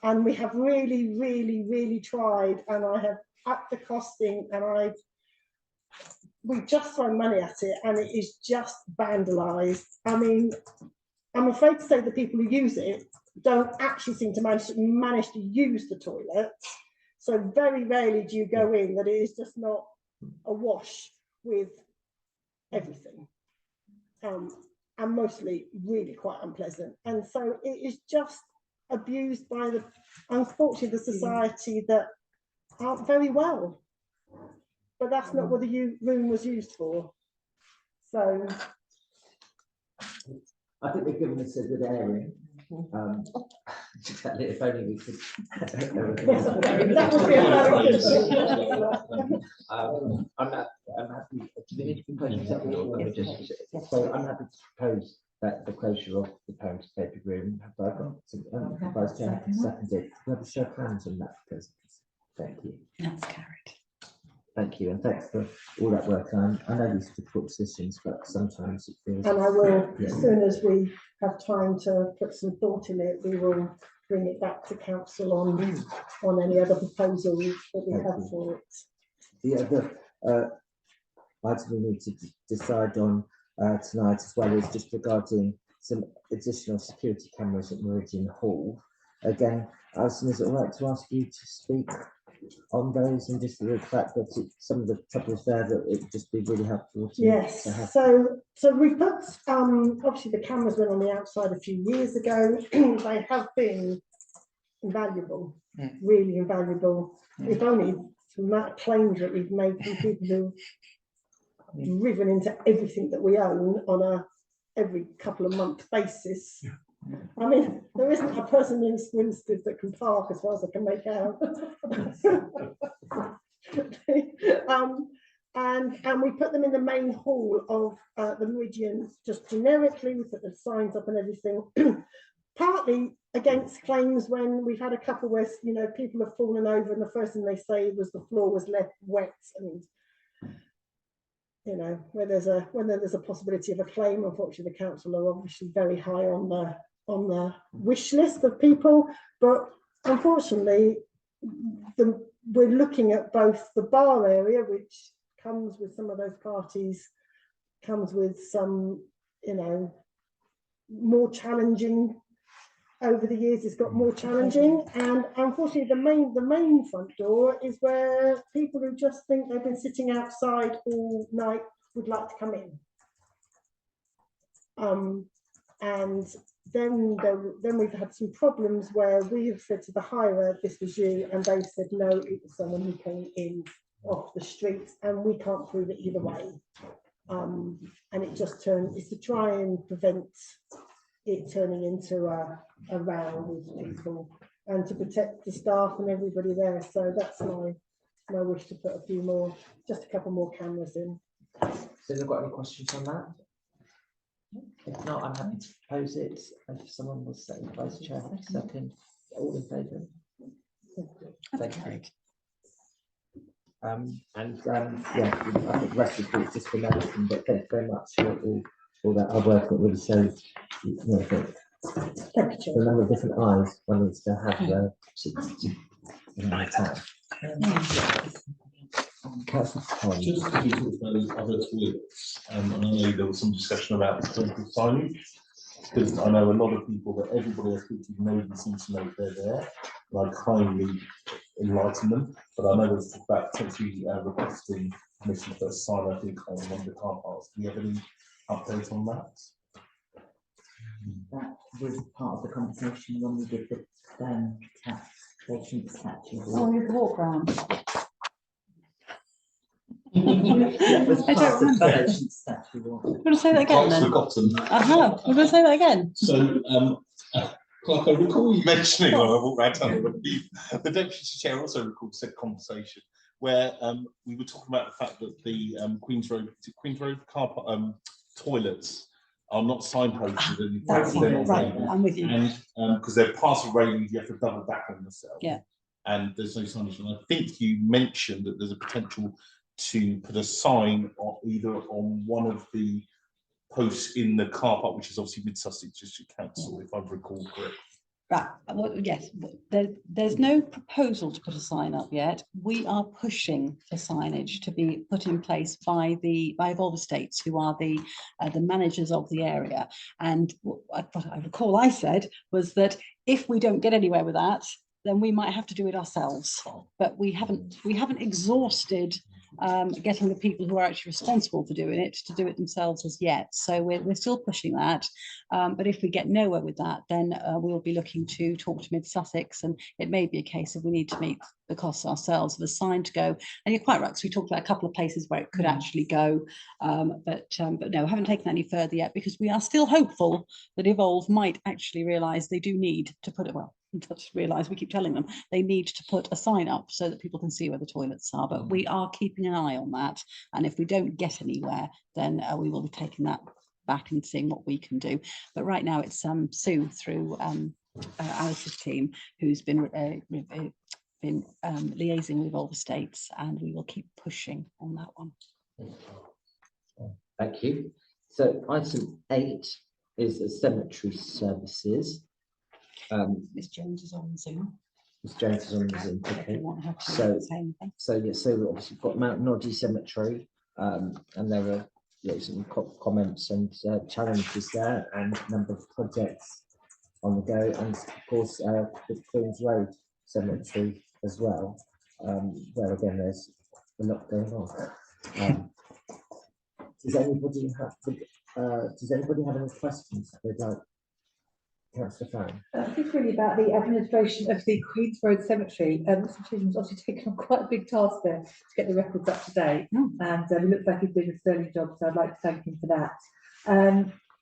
and we have really tried, and I have upped the costing, and we just throw money at it, and it is just vandalised. I mean, I'm afraid to say the people who use it don't actually seem to manage to use the toilets. So very rarely do you go in that it is just not awash with everything, and mostly really quite unpleasant. And so it is just abused by unfortunately, the society that aren't very well. But that's not what the room was used for. So I think they've given us a good airing. If only we could. that would be a I'm happy. Do we need to propose a second, or can we just? So I'm happy to propose that the closure of the parents' baby room. Have I got Vice Chair seconded? Can I have a show of hands on that, please? Thank you. That's carried. Thank you, and thanks for all that work. I know these are difficult decisions, but sometimes it feels. and I will, as soon as we have time to put some thought in it, we will bring it back to council on any other proposals that we have for it. The other item we need to decide on tonight as well is just regarding some additional security cameras at Meridian Hall. Again, Alison, is it all right to ask you to speak on those, and just the fact that some of the troubles there, that it would just be really helpful to Yes, to have. so we put, obviously the cameras went on the outside a few years ago. They have been invaluable, really invaluable. If only from that claims that we've made from people who've driven into everything that we own on a every couple of month basis. I mean, there isn't a person in Swinstead that can park as far as I can make out. And we put them in the main hall of the Meridian, just generically. We put the signs up and everything, partly against claims when we've had a couple where, you know, people have fallen over and the first thing they say was the floor was left wet, and you know, when there's a possibility of a claim. Unfortunately, the council are obviously very high on the wish list of people, but unfortunately we're looking at both the bar area, which comes with some of those parties, comes with some, you know, more challenging over the years. It's got more challenging, and unfortunately the main front door is where people who just think they've been sitting outside all night would like to come in. And then we've had some problems where we've said to the hirer, this was you, and they said no, it was someone who came in off the street, and we can't prove it either way. And it just it's to try and prevent it turning into a row with people, and to protect the staff and everybody there. So that's my wish, to put just a couple more cameras in. So, have you got any questions on that? If not, I'm happy to propose it. If someone will say vice chair, second, all in favour? Thank you. Yeah, I think the rest of it's just been everything, but thank you very much for all that hard work that really shows, you know, the number of different eyes one needs to have in my town. Just to talk about those other toilets, and I know there was some discussion about political signage, because I know a lot of people, that everybody I speak to maybe seems to know they're there, and I kindly enlighten them, but I know there's about potentially requesting permission for a sign, I think, on one of the car parks. Do you have any update on that? That was part of the conversation when we did the patient statue. Oh, you can walk around. That was I part don't of the remember. patient statue. Want to say that again then? Forgotten. We're going to say that again. So, Clark, I recall you mentioning when I walked around town, the deputy chair also recalled said conversation where we were talking about the fact that the Queen's Road car park toilets are not signposted, and That's they're not right, labelled. I'm with you. And because they're part of railing, you have to double back on yourself. Yeah. And there's no signage. And I think you mentioned that there's a potential to put a sign on either on one of the posts in the car park, which is obviously Mid Sussex District Council, if I recall correctly. Right, well, yes, there's no proposal to put a sign up yet. We are pushing for signage to be put in place by Evolve Estates, who are the managers of the area. And what I recall I said was that if we don't get anywhere with that, then we might have to do it ourselves. But we haven't exhausted getting the people who are actually responsible for doing it to do it themselves as yet. So we're still pushing that. But if we get nowhere with that, then we'll be looking to talk to Mid Sussex, and it may be a case of we need to meet the costs ourselves of a sign to go. And you're quite right, because we talked about a couple of places where it could actually go, but no, haven't taken any further yet, because we are still hopeful that Evolve might actually realise they do need to put it, well, just realise, we keep telling them they need to put a sign up so that people can see where the toilets are. But we are keeping an eye on that, and if we don't get anywhere, then we will be taking that back and seeing what we can do. But right now it's Sue through Alice's team who's been liaising with Evolve Estates, and we will keep pushing on that one. Thank you. So item 8 is the cemetery services. Miss Jones is on Zoom. Miss Jones is on the Zoom. If Okay. you want her to So- say anything. So yeah, so we obviously got Mount Noddy Cemetery, and there are some comments and challenges there, and a number of projects on the go, and of course the Queen's Road Cemetery as well. where again, there's a lot going on. Does anybody have any questions they'd like? Councillor Farron. I think it's really about the administration of the Queen's Road Cemetery. Mr. Chisholm's obviously taken on quite a big task there to get the records up to date, and it looks like he's doing a sterling job, so I'd like to thank him for that.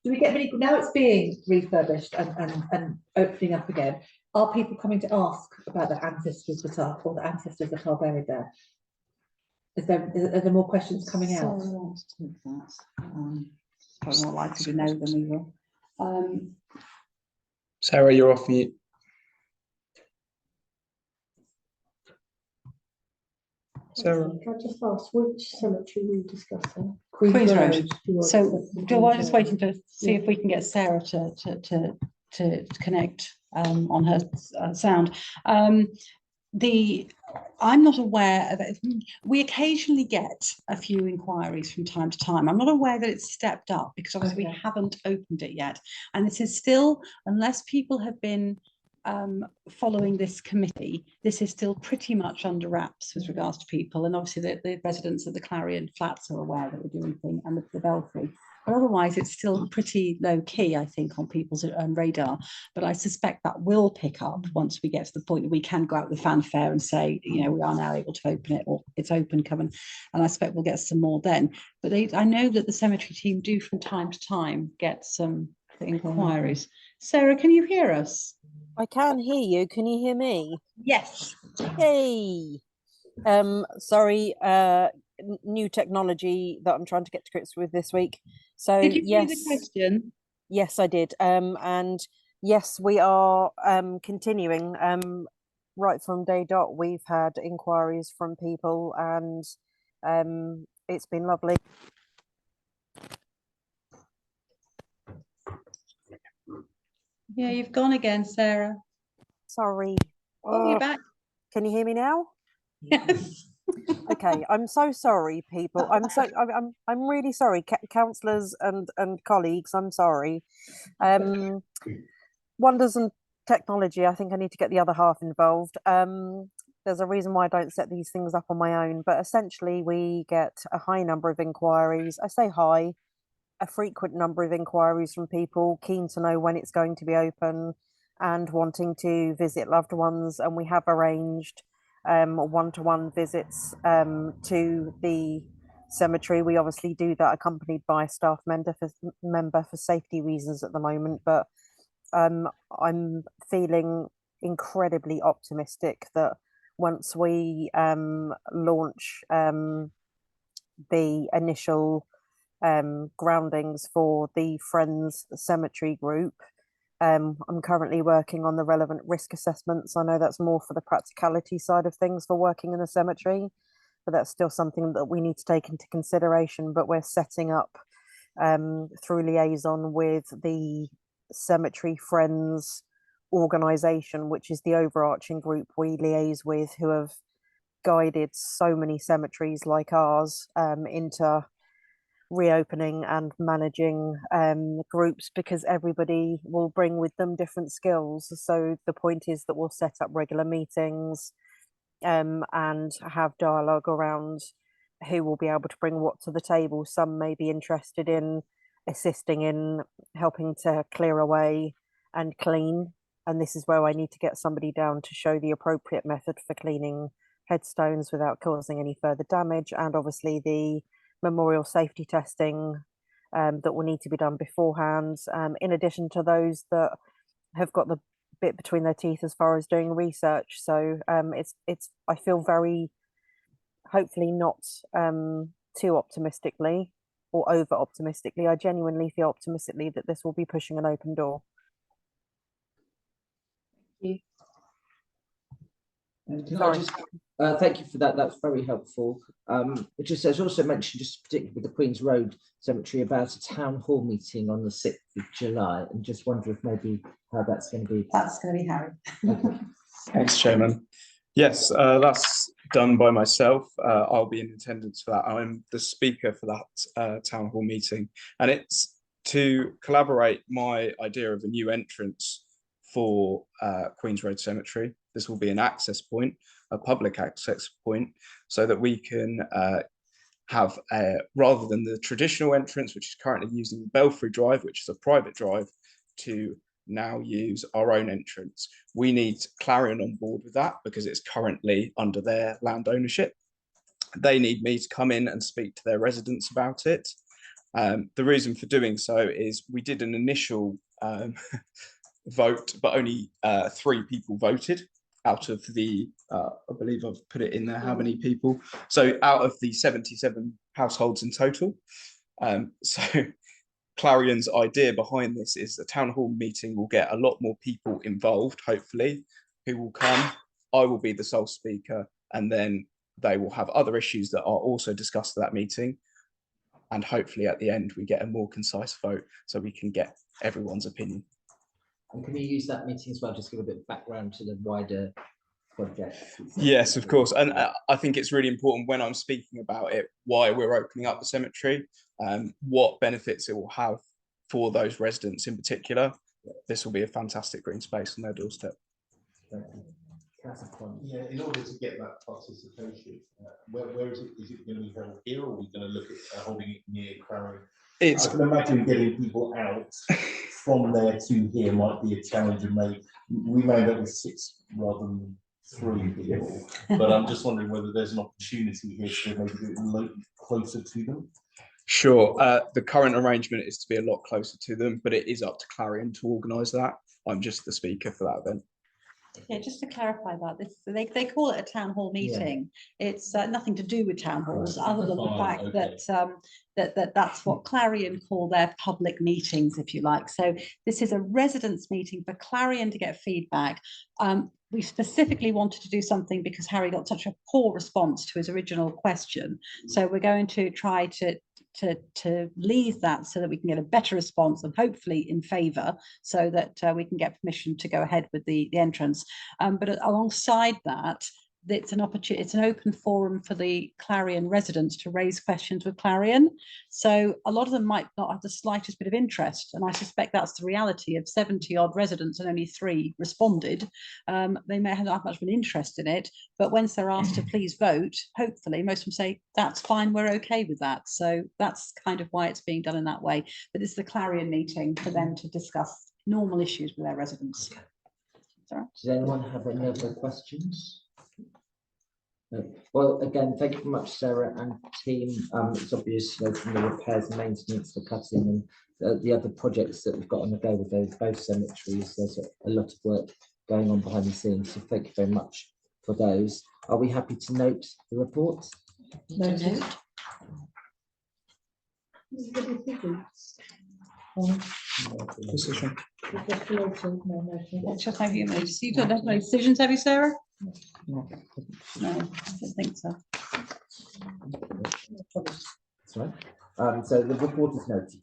Do we get many, now it's being refurbished and opening up again, are people coming to ask about the ancestors that are, or the ancestors that are buried there? Are there more questions coming out? Sarah wants to take that. Probably more likely to know than we will. Sarah, you're off mute. Sarah. Can I just ask which cemetery we discussing? Queen's Road. Do So we're just waiting to see if we can get Sarah to connect on her sound. I'm not aware of it. We occasionally get a few inquiries from time to time. I'm not aware that it's stepped up because obviously we haven't opened it yet. And this is still, unless people have been following this committee, this is still pretty much under wraps with regards to people. And obviously the residents of the Clarion flats are aware that we're doing things, and the Belfry. But otherwise, it's still pretty low key, I think, on people's radar. But I suspect that will pick up once we get to the point that we can go out with fanfare and say, you know, we are now able to open it, or it's open, come and I expect we'll get some more then. But I know that the cemetery team do from time to time get some inquiries. Sarah, can you hear us? I can hear you. Can you hear me? Yes. Yay. Sorry, new technology that I'm trying to get to grips with this week. So Did you yes, hear the question? yes, I did. And yes, we are continuing. Right from day dot, we've had inquiries from people, and it's been lovely. Yeah, you've gone again, Sarah. Sorry. Oh, you're back. Can you hear me now? Yes. Okay, I'm so sorry, people. I'm really sorry, councillors and colleagues. I'm sorry. Wonders and technology. I think I need to get the other half involved. There's a reason why I don't set these things up on my own, but essentially we get a high number of inquiries. I say high, a frequent number of inquiries from people keen to know when it's going to be open and wanting to visit loved ones, and we have arranged one-to-one visits to the cemetery. We obviously do that accompanied by a staff member for safety reasons at the moment, but I'm feeling incredibly optimistic that once we launch the initial groundings for the Friends Cemetery group, I'm currently working on the relevant risk assessments. I know that's more for the practicality side of things for working in a cemetery, but that's still something that we need to take into consideration. But we're setting up through liaison with the Cemetery Friends organisation, which is the overarching group we liaise with, who have guided so many cemeteries like ours into reopening and managing groups, because everybody will bring with them different skills. So the point is that we'll set up regular meetings and have dialogue around who will be able to bring what to the table. Some may be interested in assisting in helping to clear away and clean, and this is where I need to get somebody down to show the appropriate method for cleaning headstones without causing any further damage, and obviously the memorial safety testing that will need to be done beforehand, in addition to those that have got the bit between their teeth as far as doing research. So it's I feel very, hopefully not too optimistically or over optimistically, I genuinely feel optimistically that this will be pushing an open door. Thank you for that. That's very helpful. Just as also mentioned, just particularly with the Queen's Road Cemetery, about a town hall meeting on the 6th of July, and just wonder if maybe how that's going to be. That's going to be Harry. Okay. Thanks, Chairman. Yes, that's done by myself. I'll be in attendance for that. I'm the speaker for that town hall meeting, and it's to collaborate my idea of a new entrance for Queen's Road Cemetery. This will be an access point, a public access point, so that we can have, rather than the traditional entrance, which is currently using Belfry Drive, which is a private drive, to now use our own entrance. We need Clarion on board with that because it's currently under their land ownership. They need me to come in and speak to their residents about it. The reason for doing so is we did an initial vote, but only 3 people voted out of the, I believe I've put it in there, how many people? So out of the 77 households in total. So Clarion's idea behind this is the town hall meeting will get a lot more people involved, hopefully, who will come. I will be the sole speaker, and then they will have other issues that are also discussed at that meeting. And hopefully at the end, we get a more concise vote so we can get everyone's opinion. And can you use that meeting as well, just give a bit of background to the wider project? Yes, of course. And I think it's really important when I'm speaking about it, why we're opening up the cemetery, what benefits it will have for those residents in particular. This will be a fantastic green space on their doorstep. Yeah, in order to get that participation, where is it? Is it going to be held here, or are we going to look at holding it near Clarion? I can imagine getting people out from there to here might be a challenge, and we may end up with 6 rather than 3 people. But I'm just wondering whether there's an opportunity here to maybe get a little closer to them. Sure. The current arrangement is to be a lot closer to them, but it is up to Clarion to organise that. I'm just the speaker for that event. Yeah, just to clarify that, they call it a town hall meeting. It's nothing to do with town halls, other than the fact that that's what Clarion call their public meetings, if you like. So this is a residents' meeting for Clarion to get feedback. We specifically wanted to do something because Harry got such a poor response to his original question. So we're going to try to leave that so that we can get a better response and hopefully in favour, so that we can get permission to go ahead with the entrance. But alongside that, it's an opportunity, it's an open forum for the Clarion residents to raise questions with Clarion. So a lot of them might not have the slightest bit of interest, and I suspect that's the reality of 70 odd residents and only 3 responded. They may not have much of an interest in it, but once they're asked to please vote, hopefully most of them say that's fine, we're okay with that. So that's kind of why it's being done in that way. But it's the Clarion meeting for them to discuss normal issues with their residents. Does anyone have any other questions? No. Well, again, thank you very much, Sarah and team. It's obvious, you know, from the repairs and maintenance, the cutting, and the other projects that we've got on the go with those both cemeteries. There's a lot of work going on behind the scenes. So thank you very much for those. Are we happy to note the report? Noted. Decision. Let's just have you made. You don't have no decisions, have you, Sarah? No, I don't think so. That's right. So the report is noted.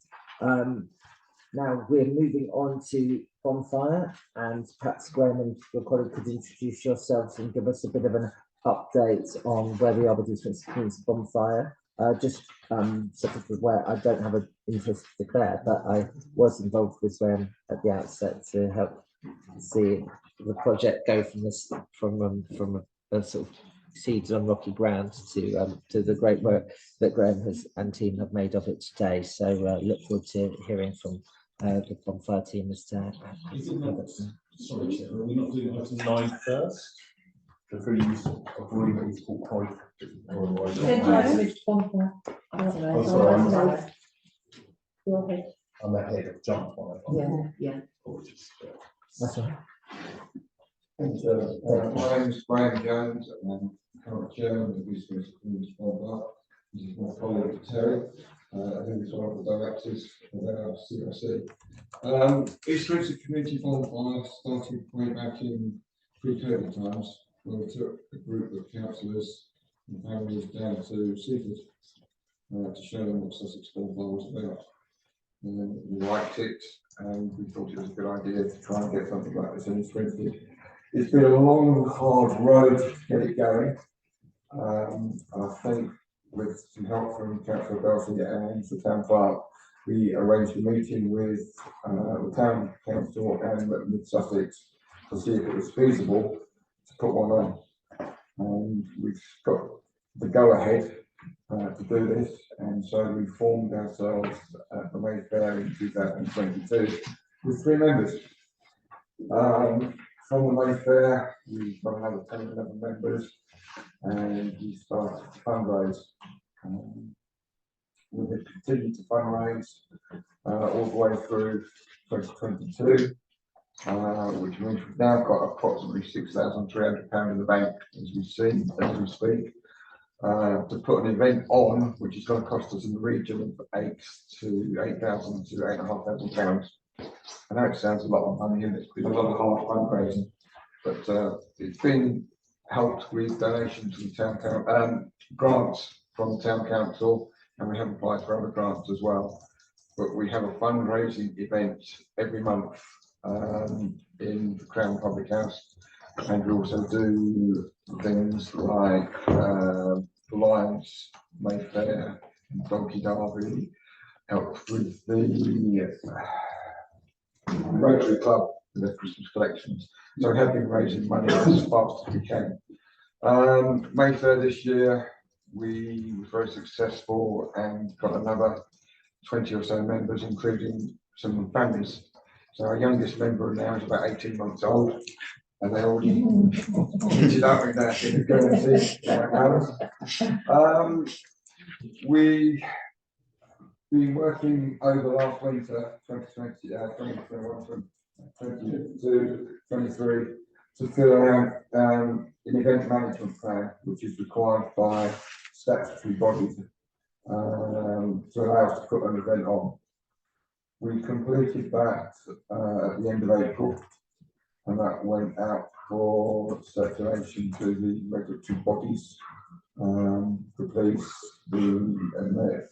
Now we're moving on to bonfire, and perhaps Graham and your colleague could introduce yourselves and give us a bit of an update on where we are with this bonfire. Just sort of where I don't have an interest to declare, but I was involved with Graham at the outset to help see the project go from this from a sort of seeds on rocky ground to the great work that Graham and team have made of it today. So look forward to hearing from the bonfire team as to Sorry, Chair, are we not doing item 9 first? The previous agreement is called private. I'm ahead of jump on it. Yeah. That's right. My name is Graham Jones, and I'm current chairman of the Business Community Bonfire. This is my colleague Terry, who is one of the directors of our CRC. East Grinstead Community Bonfire started way back in pre-COVID times, where we took a group of councillors and families down to Seaford to show them what Sussex Bonfire was about. And we liked it, and we thought it was a good idea to try and get something like this in East Grinstead. It's been a long, hard road to get it going. I think with some help from Councillor Belfry and the town clerk, we arranged a meeting with the town council and Mid Sussex to see if it was feasible to put one on. And we've got the go ahead to do this, and so we formed ourselves at the Mayfair in 2022 with 3 members. From the Mayfair, we've got another 10, 11 members, and we started to fundraise. We have continued to fundraise all the way through 2022, which means we've now got approximately £6,300 in the bank as we speak. To put an event on, which is going to cost us in the region of £8,000 to £8,500. I know it sounds a lot of money and it's been a lot of hard fundraising, but it's been helped with donations from the town grants from the town council, and we have applied for other grants as well. But we have a fundraising event every month in the Crown Public House, and we also do things like Lions, Mayfair, Donkey Derby, help with the Rotary Club with their Christmas collections. So we have been raising money as fast as we can. Mayfair this year, we were very successful and got another 20 or so members, including some families. So our youngest member now is about 18 months old, and they already kitted up in the Guernsey. We've been working over the last winter, 2020, 2021, 2022, 23, to fill out an event management plan, which is required by statutory bodies to allow us to put an event on. We completed that at the end of April, and that went out for circulation to the regulatory bodies, the police, the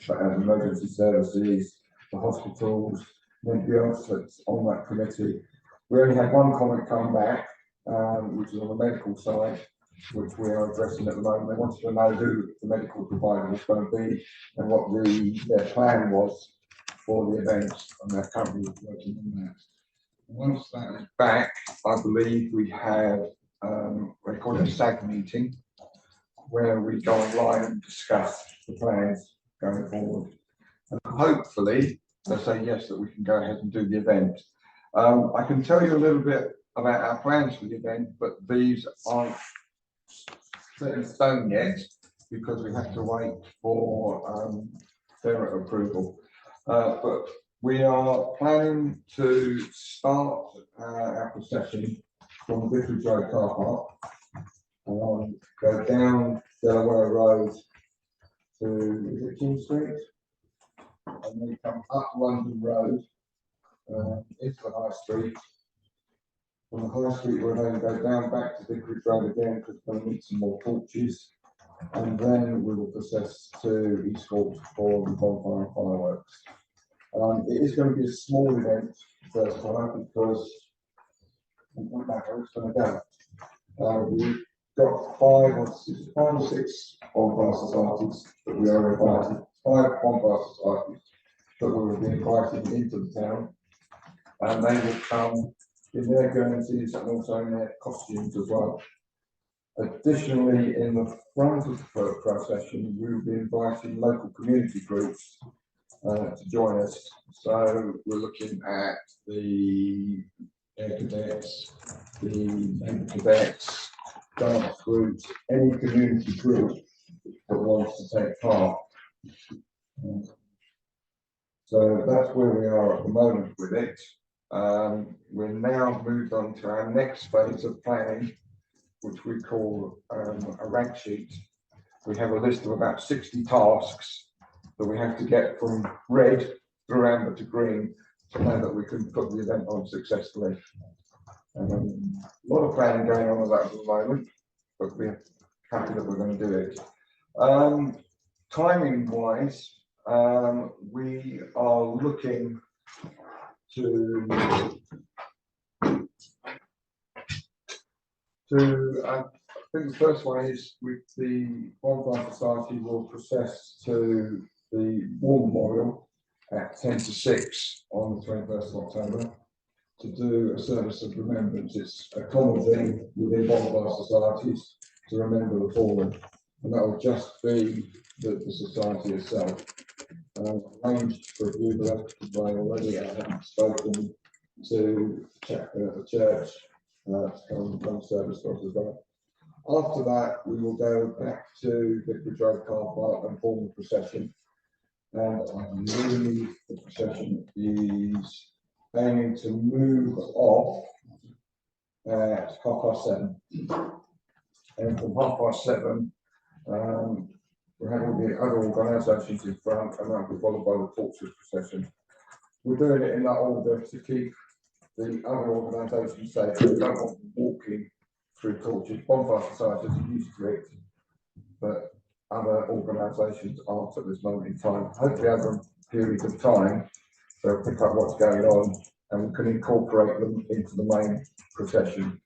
emergency services, the hospitals, and everybody else that's on that committee. We only had one comment come back, which is on the medical side, which we are addressing at the moment. They wanted to know who the medical provider was going to be and what their plan was for the events, and they're currently working on that. Once that is back, I believe we have we call it a SAG meeting, where we go online and discuss the plans going forward. And hopefully they'll say yes, that we can go ahead and do the event. I can tell you a little bit about our plans for the event, but these aren't set in stone yet because we have to wait for their approval. But we are planning to start our procession from the Vicarage Road car park, go down Delaware Road to King Street, and then come up London Road into the High Street. From the High Street, we'll then go down back to Vicarage Road again because we're going to meet some more torches, and then we will process to East Court for the bonfire and fireworks. It is going to be a small event first time because we don't know how it's going to go. We've got 5 or 6 bonfire societies that we are inviting, 5 bonfire societies that we will be inviting into the town, and they will come in their Guernseys and also in their costumes as well. Additionally, in the front of the procession, we will be inviting local community groups to join us. So we're looking at the Air Cadets, the Naval Cadets, dance groups, any community group that wants to take part. So that's where we are at the moment with it. We're now moved on to our next phase of planning, which we call a rank sheet. We have a list of about 60 tasks that we have to get from red through amber to green to know that we can put the event on successfully. A lot of planning going on with that at the moment, but we're happy that we're going to do it. Timing wise, we are looking to I think the first one is with the Bonfire Society will process to the War Memorial at 10 to 6 on the 21st of October to do a service of remembrance. It's a common thing within bonfire societies to remember the fallen, and that will just be the society itself. Arranged for a few of us already. I haven't spoken to the church to come service for us as well. After that, we will go back to Vicarage Road car park and form the procession. And I believe the procession is aiming to move off at 7:30. And from 7:30, we're having the other organisations in front, and that'll be followed by the torches procession. We're doing it in that order to keep the other organisations safe. We don't want them walking through torches. Bonfire societies are used to it, but other organisations aren't at this moment in time. Hopefully over a period of time, they'll pick up what's going on and we can incorporate them into the main procession.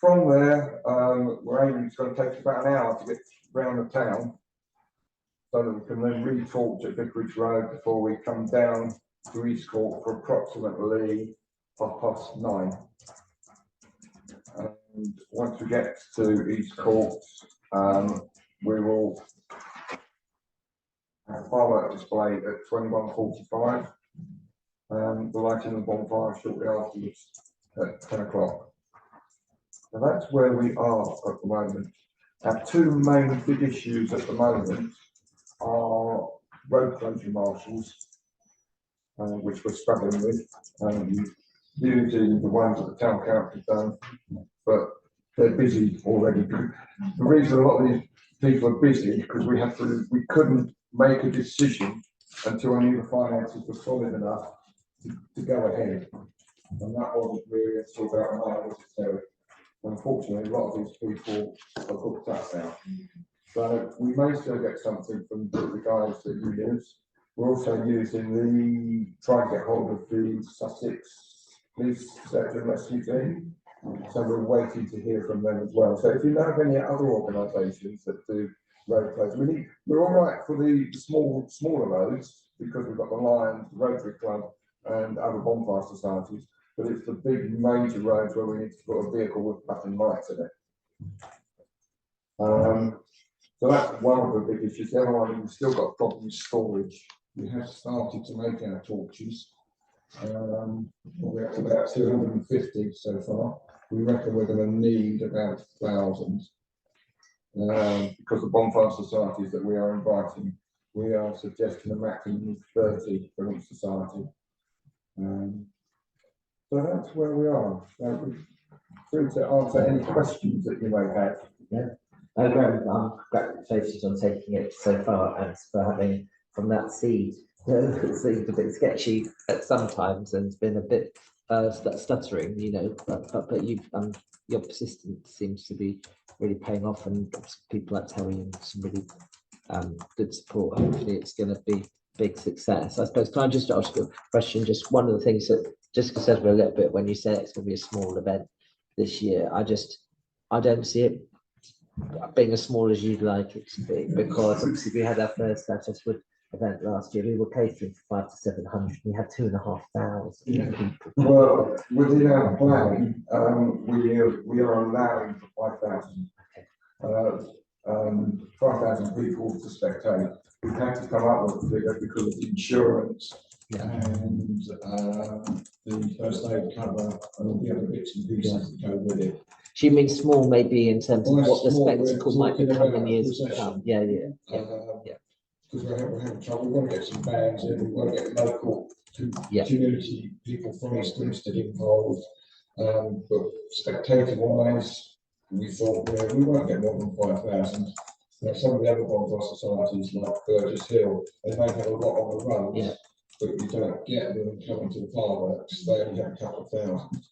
From there, we're aiming, it's going to take about an hour to get around the town so that we can then re-torch at Vicarage Road before we come down to East Court for approximately 9:30. And once we get to East Court, we will have a firework display at 21:45. The lighting of the bonfire shortly afterwards at 10 o'clock. Now that's where we are at the moment. Our two main big issues at the moment are road closure marshals, which we're struggling with, using the ones that the town council has done, but they're busy already. The reason a lot of these people are busy because we couldn't make a decision until I knew the finances were solid enough to go ahead, and that wasn't really until about May, was it, Terry? Unfortunately, a lot of these people are booked up now. So we may still get something from the guys that you use. We're also using trying to get hold of the Sussex Police Search and Rescue Team. So we're waiting to hear from them as well. So if you know of any other organisations that do road closure, we're all right for the smaller roads because we've got the Lions, the Rotary Club and other bonfire societies. But it's the big major roads where we need to put a vehicle with button lights in it. So that's one of the big issues. The other one, we've still got a problem with storage. We have started to make our torches. We're up to about 250 so far. We reckon we're going to need about 1,000. Because the bonfire societies that we are inviting, we are suggesting a maximum of 30 for each society. So that's where we are. Free to answer any questions that you may have. Yeah. Congratulations on taking it so far and for having from that seed. It seemed a bit sketchy at sometimes and it's been a bit stuttering, but you've your persistence seems to be really paying off, and people like Terry and some really good support. Hopefully it's going to be big success. I suppose, can I just ask a question? Just one of the things that Jessica said a little bit when you said it's going to be a small event this year, I don't see it being as small as you'd like it to be, because obviously we had our first Westwood event last year. We were catering for 500 to 700. We had 2,500 people. Well, within our plan, we are allowing for 5,000. 5,000 people to spectate. We've had to come up with a figure because of the insurance and the first aid cover and all the other bits and pieces that go with it. She means small, maybe in terms of what the Small, spectacle might become in years to come. Yeah. Because we're having trouble. We want to get some bands in. We want to get local community people from East Grinstead involved. But spectator-wise, we thought we won't get more than 5,000. Some of the other bonfire societies like Burgess Hill, they may have a lot on the roads, but you don't get them coming to the fireworks. They only have a couple of thousand.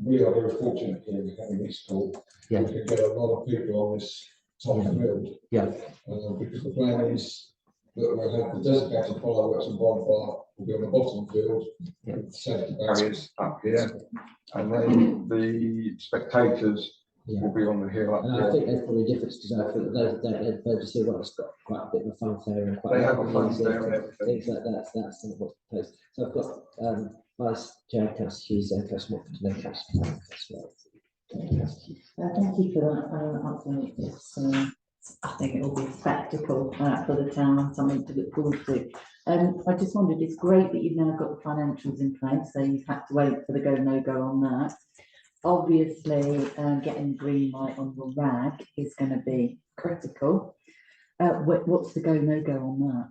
We are very fortunate here with having this school. We can get a lot of people on this top field. Because the plan is that we'll have the designated fireworks and bonfire will be on the bottom field with safety barriers up here, and then the spectators Yeah. will be on the hill up And I there. think there's probably a difference because I think those that don't have Burgess Hill, well, it's got quite a bit of a fanfare and quite. They have a lot of fanfare and music, everything. things like that. So that's sort of what's proposed. So I've got Vice Chair Councillor Hughes and Councillor Watford and then Councillor Brown as well. Thank you for that, Anthony. I think it will be a spectacle for the town and something to look forward to. I just wondered, it's great that you've now got the financials in place, so you've had to wait for the go, no go on that. Obviously, getting the green light on the RAG is going to be critical. What's the go, no go on that?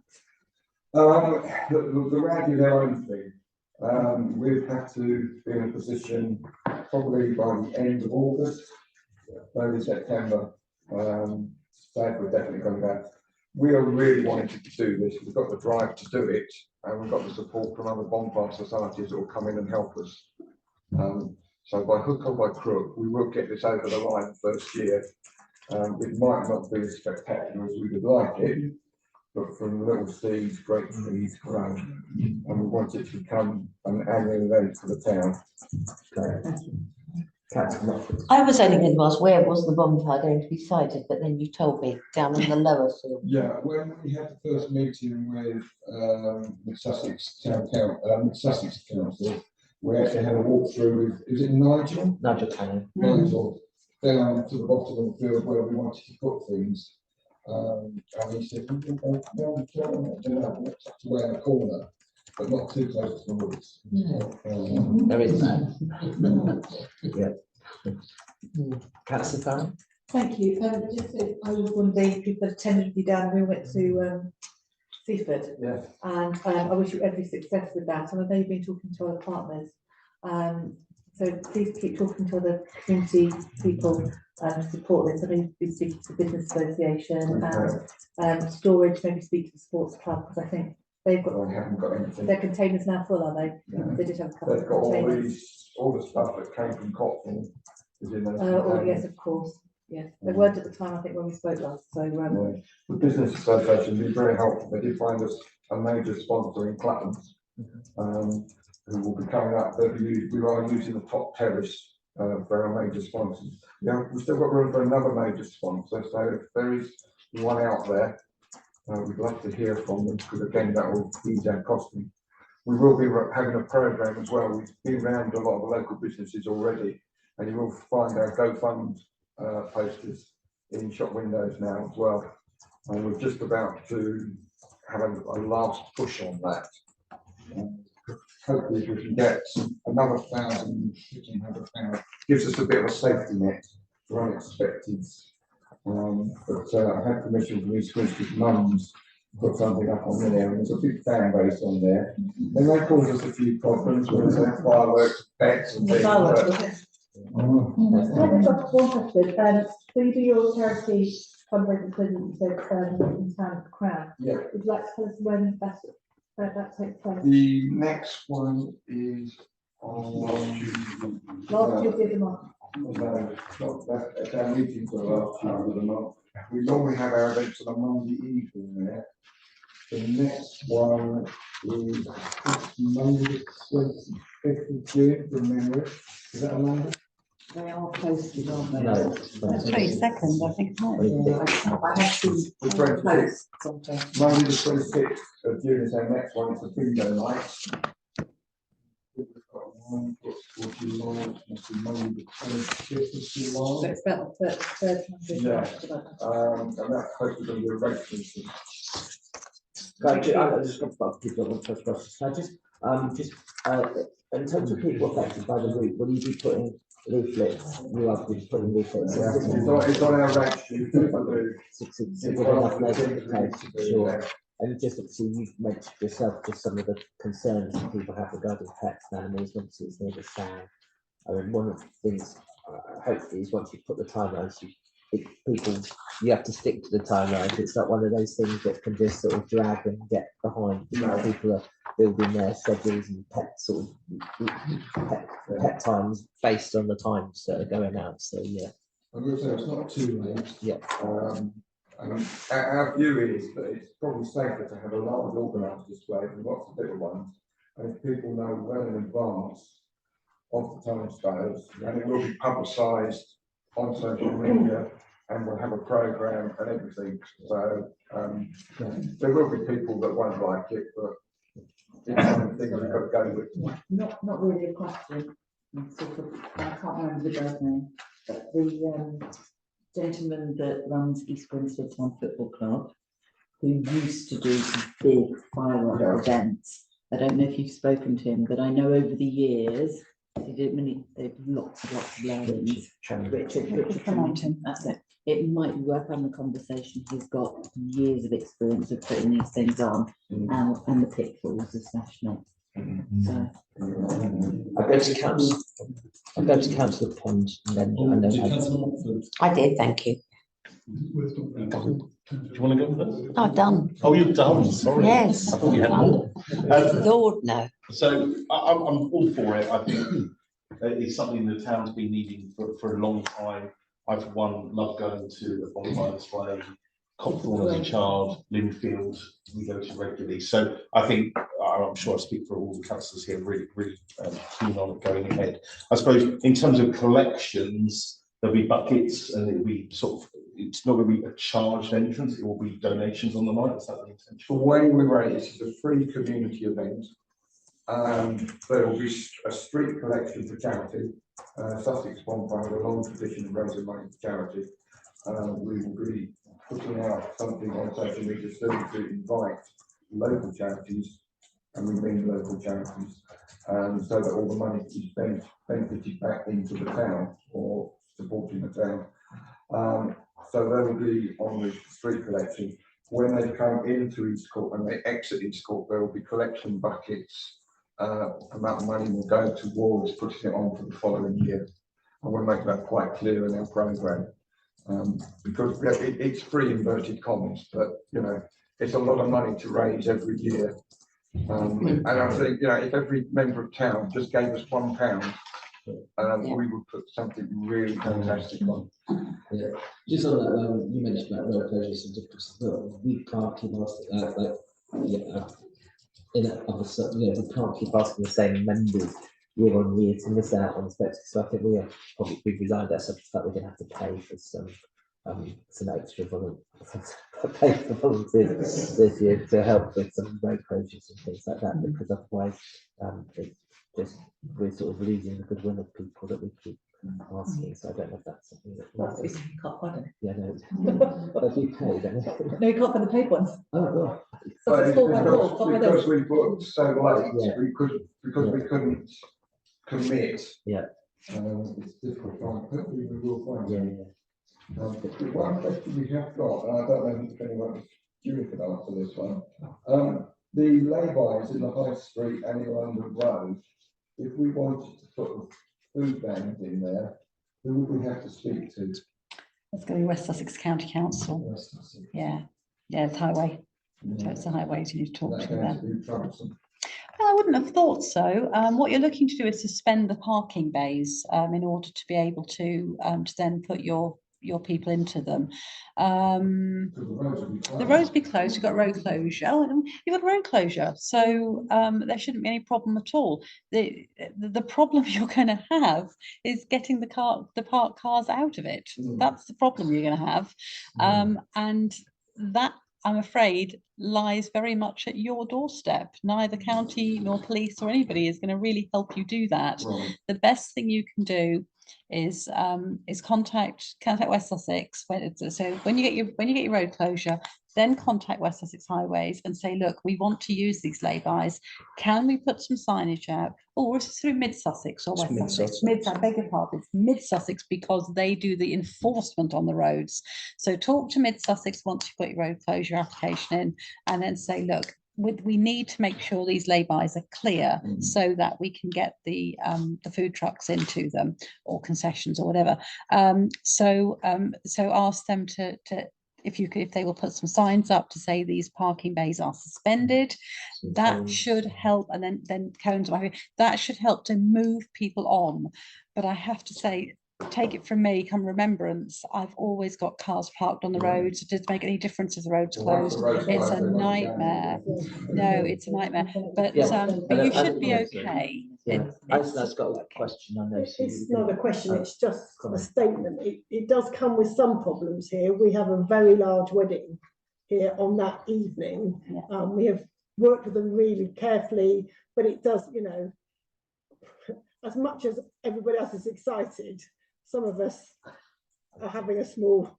The RAG is our own thing. We've had to be in a position probably by the end of August, early September. We're definitely going back. We are really wanting to do this. We've got the drive to do it, and we've got the support from other bonfire societies that will come in and help us. So by hook or by crook, we will get this over the line first year. It might not be as spectacular as we would like it, but from little seeds, great trees grow, and we want it to become an annual event for the town. I was only going to ask, where was the bonfire going to be sited, but then you told me down in the lower field. Yeah, when we had the first meeting with Sussex Sussex Council, we actually had a walk through with, is it Nigel? Nigel Cannon. Nigel, down to the bottom of the field where we wanted to put things. And he said, away in the corner, but not too close to the woods. There is yeah. Councillor Farrell? Thank you. I was one of the people that attended you down. We went to Seaford. Yeah. And I wish you every success with that. And I know you've been talking to other partners. So please keep talking to other community people to support this. I think we speak to the Business Association and storage, maybe speak to the sports club, because I think they've got, I haven't got anything. their containers now full, are they? Yeah. They did have a couple They've of got containers. all the stuff that came from Cotton is in those. Oh, containers. yes, of course. Yes, they weren't at the time, I think, when we spoke last. So Yeah. The Business Association has been very helpful. They did find us a major sponsor in Clapham, who will be coming up. We are using the top terrace for our major sponsors. Yeah, we've still got room for another major sponsor. So if there is one out there, we'd love to hear from them, because again, that will ease our costing. We will be having a program as well. We've been around a lot of the local businesses already, and you will find our GoFund posters in shop windows now as well. And we're just about to have a last push on that. Hopefully we can get another 1,000, 1,500 pounds. Gives us a bit of a safety net for unexpected. But I had permission from East Grinstead mums to put something up on there, and there's a big fan base on there. They may cause us a few problems when they have fireworks, pets and things. one question. So you do your charity fundraising, so you said in town at the Crown. Yeah. Would you like to tell us when that takes place? The next one is on Last Tuesday of the month. No, that's our meeting for the last Tuesday of the month. We normally have our events on a Monday evening there. The next one is Monday, the 25th of June, from memory. Is that a Monday? They are posted, aren't they? No. That's 22nd, I think. I have seen The 26th. posts sometimes. Monday the 26th of June is our next one. It's a bingo night. We've got one booked for July, must be Monday the 25th of So July. it's about the third Monday. Yeah. And that's hopefully going to be a race meeting. I just got about people that want to trust. So just in terms of people affected by the route, will you be putting leaflets? You are putting leaflets. Yeah, it's on our rate sheet. Sure. And just obviously you've mentioned yourself just some of the concerns that people have regarding pets and animals. Obviously, it's near the sound. I mean, one of the things hopefully is once you put the timelines, you have to stick to the timelines. It's not one of those things that can just sort of drag and get behind. People are building their schedules and pet times based on the times that are going out. So yeah. I will say it's not too late. Yeah. And our view is that it's probably safer to have a large organised display than lots of little ones. And if people know well in advance of the timescales, and it will be publicised on social media, and we'll have a programme and everything. So there will be people that won't like it, but it's one of the things we've got to go with. Not really a question. Sort of, I can't remember the guy's name, but the gentleman that runs East Grinstead Town Football Club, who used to do some big firework events. I don't know if you've spoken to him, but I know over the years, he did many, lots of lessons. Richard Mountain. That's it. It might be worth having a conversation. He's got years of experience of putting these things on, and the pitfalls especially. So I'll go to Councillor Pond and then I did, thank you. Do you want to go first? I've done. Oh, you're done, sorry. Yes. I thought you had more. Lord, no. So I'm all for it. I think it's something the town's been needing for a long time. I, for one, love going to a bonfire display. Copthorne as a child, Linfield, we go to regularly. So I think, I'm sure I speak for all the councillors here, really keen on it going ahead. I suppose in terms of collections, there'll be buckets and it'll be sort of, it's not going to be a charged entrance, it will be donations on the night. Is that the intention? The way we run it, it's a free community event. There will be a street collection for charity. Sussex Bonfire has a long tradition of raising money for charity. We will be putting out something on social media soon to invite local charities, and we mean local charities, so that all the money is benefited back into the town or supporting the town. So they will be on the street collection. When they come into East Court and they exit East Court, there will be collection buckets. Amount of money will go towards putting it on for the following year, and we'll make that quite clear in our programme. Because it's free, inverted commas, but you know, it's a lot of money to raise every year. And I think, you know, if every member of town just gave us £1, we would put something really fantastic on. Yeah, just on that, you mentioned about road closures and differences, but we can't keep asking, we can't keep asking the same members year on year to miss out on spectacles. So I think we've resigned ourselves to the fact we're going to have to pay for some extra volunteers this year to help with some road closures and things like that, because otherwise we're sort of losing the goodwill of people that we keep asking. So I don't know if that's something that can't find it. yeah, no. But if you pay, then No, you can't find the paid ones. oh, So it's 4 by 4, 4 by Because 4. we booked so late, Yeah. because we couldn't commit. Yeah. It's difficult. Hopefully we will find yeah, it. The one question we have got, and I don't know if anyone can answer this one. The lay-bys in the High Street and in London Road, if we wanted to put food vans in there, who would we have to speak to? That's going to be West Sussex County Council. Yeah, it's highway. So it's the highways you need to talk to them. Well, I wouldn't have thought so. What you're looking to do is suspend the parking bays in order to be able to then put your people into them. The roads will be closed. You've got road closure. You've got road closure, so there shouldn't be any problem at all. The problem you're going to have is getting the parked cars out of it. That's the problem you're going to have, and that, I'm afraid, lies very much at your doorstep. Neither county nor police or anybody is going to really help you do that. Right. The best thing you can do is contact West Sussex. So when you get your road closure, then contact West Sussex Highways and say, look, we want to use these lay-bys. Can we put some signage out? Or is it through Mid Sussex or West Sussex? I beg your pardon, it's Mid Sussex, because they do the enforcement on the roads. So talk to Mid Sussex once you've got your road closure application in, and then say, look, we need to make sure these lay-bys are clear so that we can get the food trucks into them, or concessions or whatever. So ask them to if they will put some signs up to say these parking bays are suspended. That should help, and then cones, that should help to move people on. But I have to say, take it from me, come remembrance, I've always got cars parked on the roads. It doesn't make any difference if the road's closed. It's a nightmare. No, it's a nightmare. But you should be okay. Yeah, Alistair's got a question on those. It's not a question, Oh, it's just a comment. statement. It does come with some problems here. We have a very large wedding here on that evening. Yeah. We have worked with them really carefully, but it does, as much as everybody else is excited, some of us are having a small.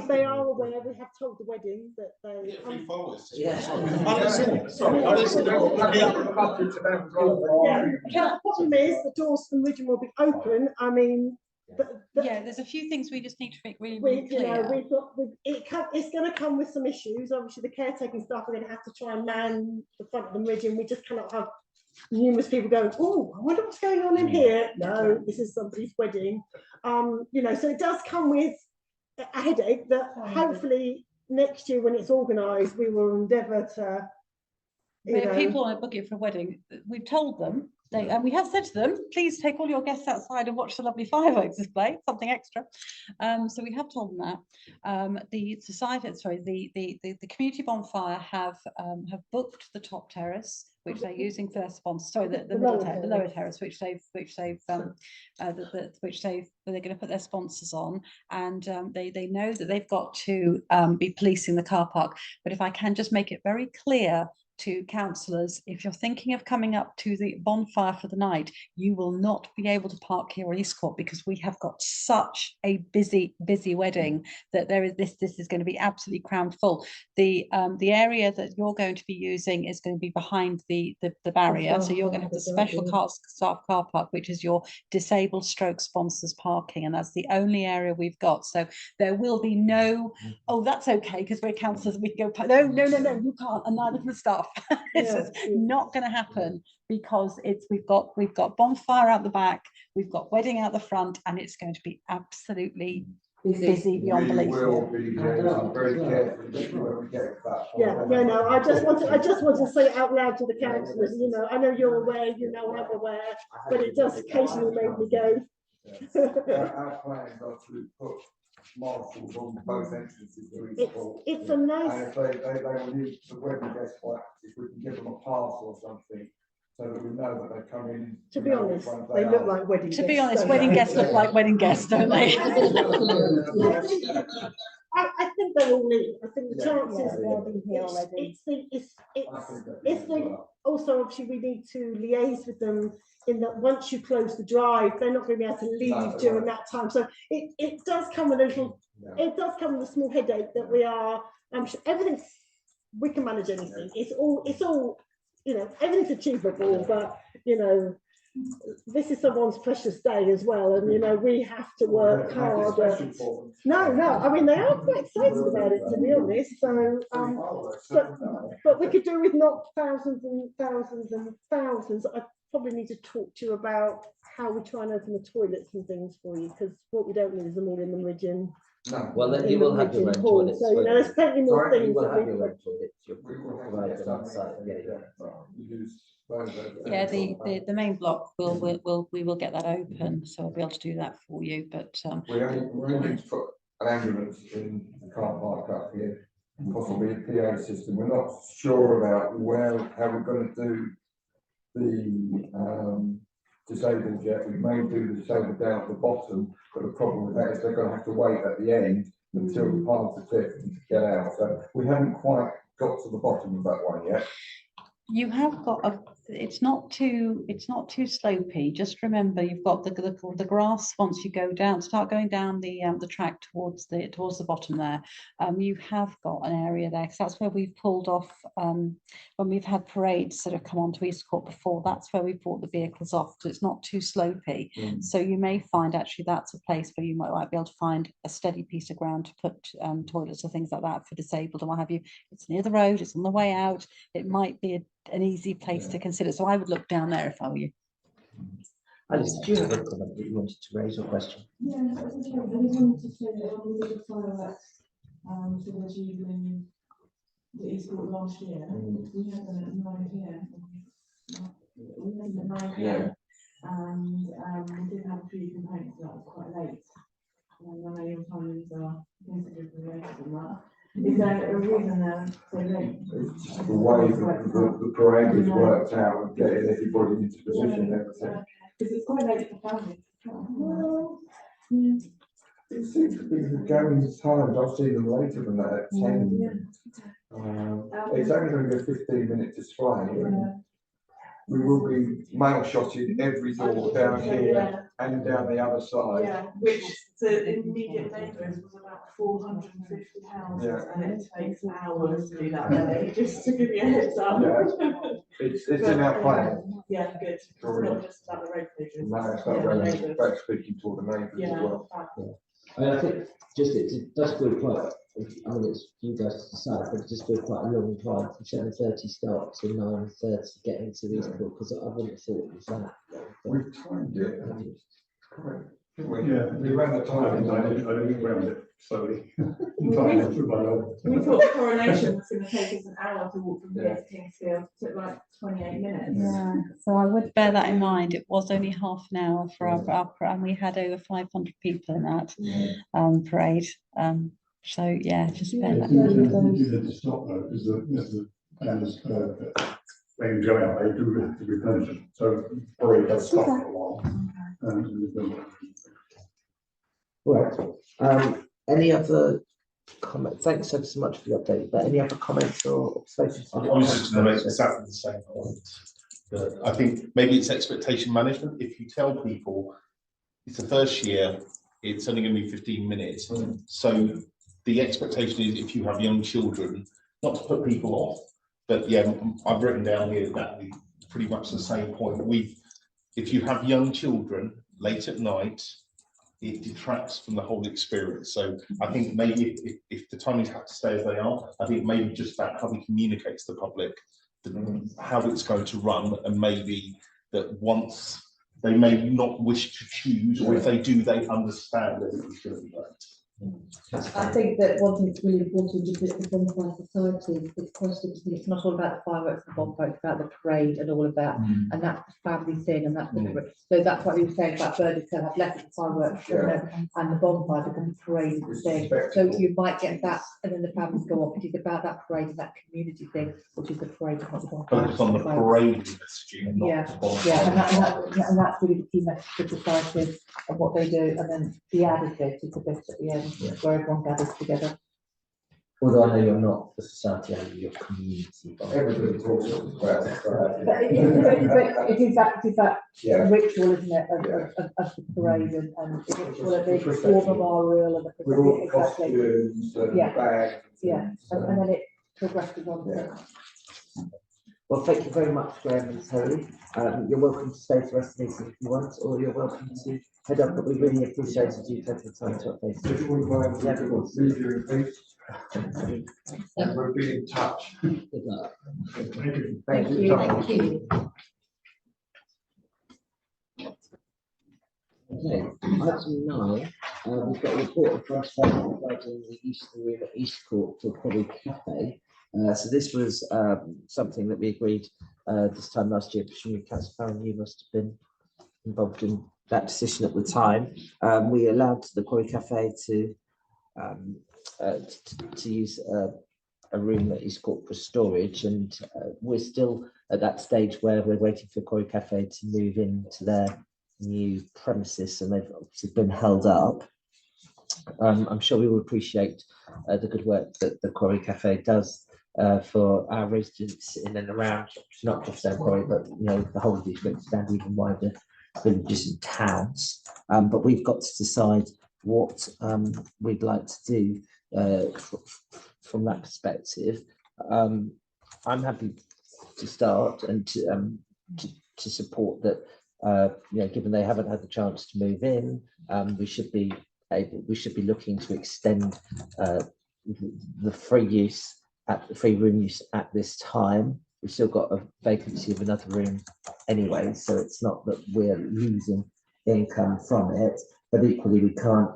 They are aware, we have told the wedding that they. Yeah, the problem is the doors to the region will be open. I mean, Yeah, there's a few things we just need to make really clear. It's going to come with some issues. Obviously, the caretaking staff are going to have to try and man the front of the region. We just cannot have numerous people going, oh, I wonder what's going on in here. No, this is somebody's wedding. So it does come with a headache that hopefully next year when it's organised, we will endeavour to. But if people want to book it for a wedding, we've told them, and we have said to them, please take all your guests outside and watch the lovely fireworks display, something extra. So we have told them that. The society, sorry, the community bonfire have booked the top terrace, which they're using for their sponsor. Sorry, the lower terrace, which they're going to put their sponsors on, and they know that they've got to be policing the car park. But if I can just make it very clear to councillors, if you're thinking of coming up to the bonfire for the night, you will not be able to park here at Eastcourt, because we have got such a busy wedding that this is going to be absolutely crammed full. The area that you're going to be using is going to be behind the barrier, so you're going to have the special staff car park, which is your disabled stroke sponsors parking, and that's the only area we've got. So there will be no, oh, that's okay because we're councillors, we can go, no, you can't, and neither can the staff. It's just not going to happen, because we've got bonfire out the back, we've got wedding out the front, and it's going to be absolutely busy beyond belief. We will be very careful when we get to that point. Yeah, no, I just want to say it out loud to the councillors. I know you're aware, I'm aware, but it does occasionally make me go. Our plans are to put marshals on both entrances to each court. It's a nice. And if they will need the wedding guests, if we can give them a pass or something, so that we know that they come in. To be honest, they look like wedding guests. To be honest, wedding guests look like wedding guests, don't they? I think they all leave. I think the chances also obviously we need to liaise with them in that once you close the drive, they're not going to be able to leave during that time. So it does come with it does come with a small headache that we are. Everything we can manage anything. It's all everything's achievable, but this is someone's precious day as well, and we have to work hard. No, I mean they are quite excited about it, to be honest. So, but we could do with not thousands and thousands and thousands. I probably need to talk to you about how we try and open the toilets and things for you, because what we don't need is them all in the region. No. Well, then you will have your own toilets. So there's plenty more things. You will that have we your could- own toilets. You'll provide them on site. Yeah, the main block we will get that open, so I'll be able to do that for you. But we're only to put an ambulance in the car park up here, possibly a PA system. We're not sure about how we're going to do the disabled yet. We may do the disabled down at the bottom, but the problem with that is they're going to have to wait at the end until the paths are clear to get out. So we haven't quite got to the bottom of that one yet. you have got it's not too slopey. Just remember, you've got the grass once you start going down the track towards the bottom there. You have got an area there, because that's where we've pulled off when we've had parades that have come onto Eastcourt before. That's where we brought the vehicles off, so it's not too slopey. So you may find actually that's a place where you might be able to find a steady piece of ground to put toilets or things like that for disabled and what have you. It's near the road, it's on the way out. It might be an easy place to consider. So I would look down there if I were you. Alice, do you have a comment that you wanted to raise or question? Yeah, I just wanted to say that on the fireworks towards evening the Eastcourt last year, we had them at 9 PM. We had them at 9 PM, and we did have a few complaints that was quite late. And I know your timings are considerably later than that. Is there a reason they're so late? It's just the way the parade is worked out and getting everybody into position and everything. Because it's quite late for families. It seems to be the going times, I've seen them later than that at 10. It's only going to be a 15-minute display. We will be mail shotting every door down here and down the other side. Yeah, which the immediate neighbours was about 450 houses, and it takes hours to do that, really, just to give you a heads up. Yeah. It's in our plan. Yeah, good. It's not just about the road closures. No, it's not really about speaking to the neighbours as well. I think just it does feel quite, I mean, it's you guys to decide, but it just feels quite a long time from 7:30 start to 9:30 getting to Eastport, because I wouldn't have thought it was that long. We've timed it. Correct. Yeah. We ran the time. I didn't round it slowly. We thought the coronation was going to take us an hour to walk from here to Kingsfield. It took like 28 minutes. Yeah, so I would bear that in mind. It was only half an hour for our and we had over 500 people in that parade. So yeah, just bear that in mind. You had to stop though, because the plans, when you go out, they do the replenishment. So parade does stop for a while. Right. Any other comments? Thanks ever so much for the update. But any other comments or observations? I was just going to make exactly the same point. That I think maybe it's expectation management. If you tell people it's the first year, it's only going to be 15 minutes. So the expectation is if you have young children, not to put people off, but yeah, I've written down here that pretty much the same point. If you have young children late at night, it detracts from the whole experience. So I think maybe if the timings have to stay as they are, I think maybe just that how we communicate to the public how it's going to run, and maybe that once they may not wish to choose, or if they do, they understand that it's going to be late. I think that one thing that's really important is that the bonfire society is positive. It's not all about the fireworks and bonfire, it's about the parade and all of that, and that's the family thing, and that's so that's what we were saying about Birdie Hill have left the fireworks and the bonfire becomes the parade thing. So you might get that, and then the families go off. It is about that parade and that community thing, which is the parade, not the bonfire. Focus on the parade messaging, not the bonfire. And that's really the key message for the society and what they do, and then the added bit is the bit at the end. Where everyone gathers together. Although I know you're not the society, you're community. Everybody talks about it. But it is that ritual, isn't it, of the parade and the ritual of the war memorial and the with all the costumes and bags. And then it progresses on. Well, thank you very much, Graham and Terry. You're welcome to stay for the rest of the meeting if you want, or you're welcome to head up, but we really appreciated you taking the time to update us. If we want to see you in peace, and we'll be in touch. Good luck. Thank you. Thank you. Okay, item 9, we've got a report of conservation regarding the Eastern Room at Eastcourt for Quarry Cafe. So this was something that we agreed this time last year. Presumably, Councillor Farron, you must have been involved in that decision at the time. We allowed the Quarry Cafe to use a room at Eastcourt for storage, and we're still at that stage where we're waiting for Quarry Cafe to move into their new premises, and they've obviously been held up. I'm sure we will appreciate the good work that the Quarry Cafe does for our residents in and around, not just our quarry, but the whole district and even wider villages and towns. But we've got to decide what we'd like to do from that perspective. I'm happy to start and to support that. Given they haven't had the chance to move in, we should be looking to extend the free room use at this time. We've still got a vacancy of another room anyway, so it's not that we're losing income from it, but equally we can't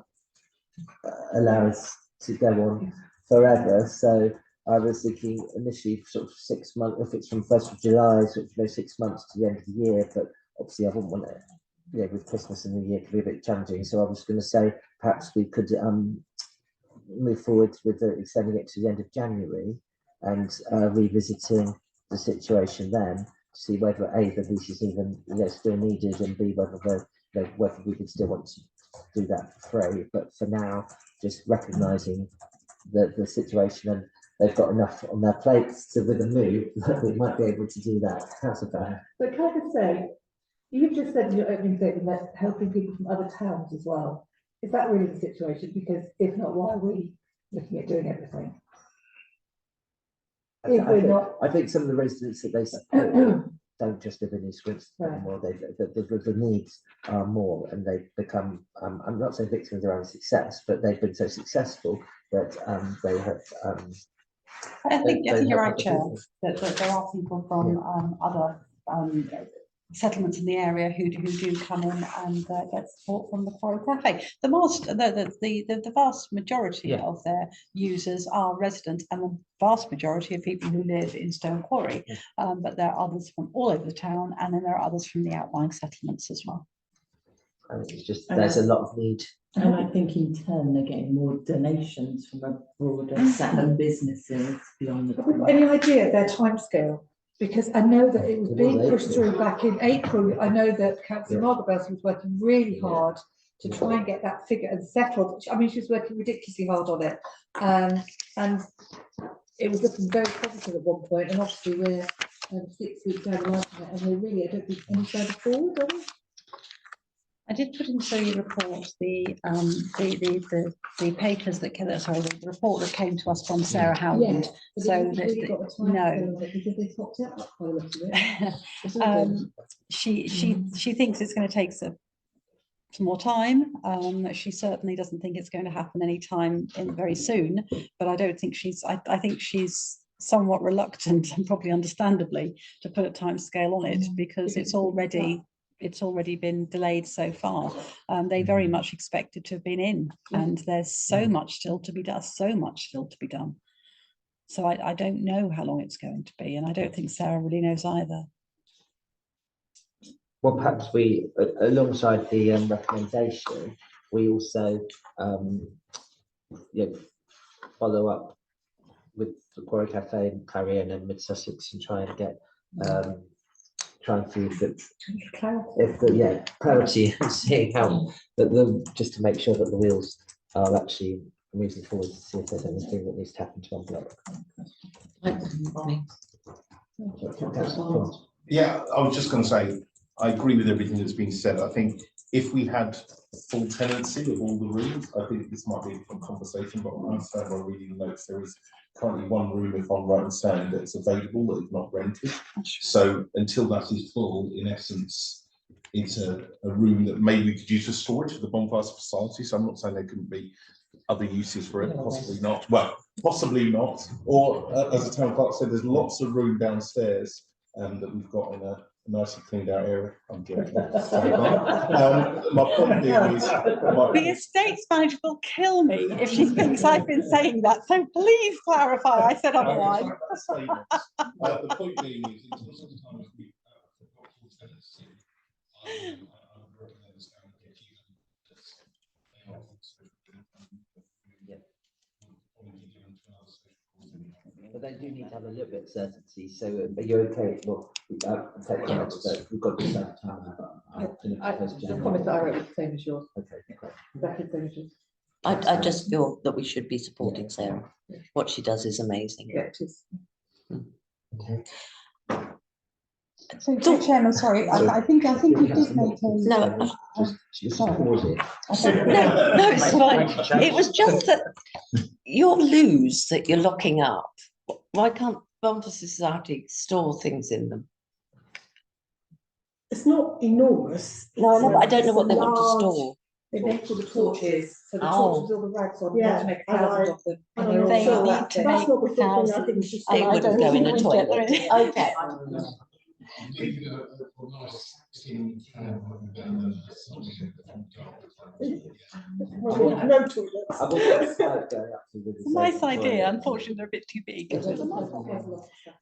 allow us to go on forever. So I was thinking initially sort of 6 months, if it's from 1st of July, sort of 6 months to the end of the year, but obviously I wouldn't want it, with Christmas and the year to be a bit challenging. So I was going to say perhaps we could move forward with extending it to the end of January and revisiting the situation then to see whether A, the lease is even still needed, and B, whether whether we would still want to do that for free. But for now, just recognising the situation, and they've got enough on their plates to with a move that we might be able to do that. How's about? But can I just say, you've just said in your opening statement that helping people from other towns as well. Is that really the situation? Because if not, why are we looking at doing everything? If we're not, I think some of the residents that they support don't just live in East Grinstead anymore. The needs are more, and they've become. I'm not saying victims of their own success, but they've been so successful that they have. I think they you're help right, other Chair, people. that there are people from other settlements in the area who do come in and get support from the Quarry Cafe. The vast majority of their users are residents, and the vast majority of people who live in Stone Quarry. But there are others from all over the town, and then there are others from the outlying settlements as well. I think it's just there's a lot of need. And I think in turn they're getting more donations from a broader set of businesses beyond the. have we got any idea of their timescale? Because I know that it was being pushed through back in April. I know that Councillor Margaret Belson was working really hard to try and get that figure and settled. I mean, she was working ridiculously hard on it. And it was looking very positive at one point, and obviously we're 6 weeks down the line from it, and we're really, I don't think, any further forward, are we? I did put into the report the papers that came, sorry, the report that came to us from Sarah Howland. But So it really got a time no. because they topped it up quite a lot of it. She thinks it's going to take some more time. She certainly doesn't think it's going to happen anytime very soon. But I don't think I think she's somewhat reluctant, and probably understandably, to put a time scale on it because it's already been delayed so far. They very much expected to have been in, and there's so much still to be done, So I don't know how long it's going to be, and I don't think Sarah really knows either. Well, perhaps we, alongside the recommendation, we also follow up with the Quarry Cafe in Clarion and Mid Sussex and try and get try and see if clarity and seeing how just to make sure that the wheels are actually moving forward to see if there's anything that needs to happen to unblock. Yeah, I was just going to say, I agree with everything that's been said. I think if we had full tenancy of all the rooms, I think this might be a different conversation, but I understand by reading the notes, there is currently one room, if I'm right in saying, that's available, that is not rented. So until that is full, in essence, it's a room that maybe we could use for storage for the Bonfire Society. So I'm not saying there couldn't be other uses for it, possibly not. Well, possibly not. Or as the town clerk said, there's lots of room downstairs that we've got in a nicely cleaned out area. I'm joking. My point being is, the estates manager will kill me if she thinks I've been saying that. So please clarify. I said otherwise. The point being is, until sometimes we but they do need to have a little bit of certainty. So, but you're okay. Well, take comments, but we've got to do that time. The comment that I wrote was the same as yours. Okay, great. Exactly the same as yours. I just feel that we should be supporting Sarah. What she does is amazing. Yeah, it is. Okay. So, Chairman, sorry, I think you did make a. No, Just pause it. no, it's fine. It was just that your loos that you're locking up, why can't Bonfire Society store things in them? It's not enormous. No, I know, but I don't know what they It's a want to large- store. They make all the torches, so the Oh. torches, all the rags on, Yeah, you have to make 1,000 of them. And I'm they're all not They sure sold need out to there. that's make what we're thinking. I think we should It say- wouldn't go in a toilet. Okay. No toilets. I will get a slide going up to the It's a nice disabled idea, toilet. unfortunately, they're a bit too big. Yeah,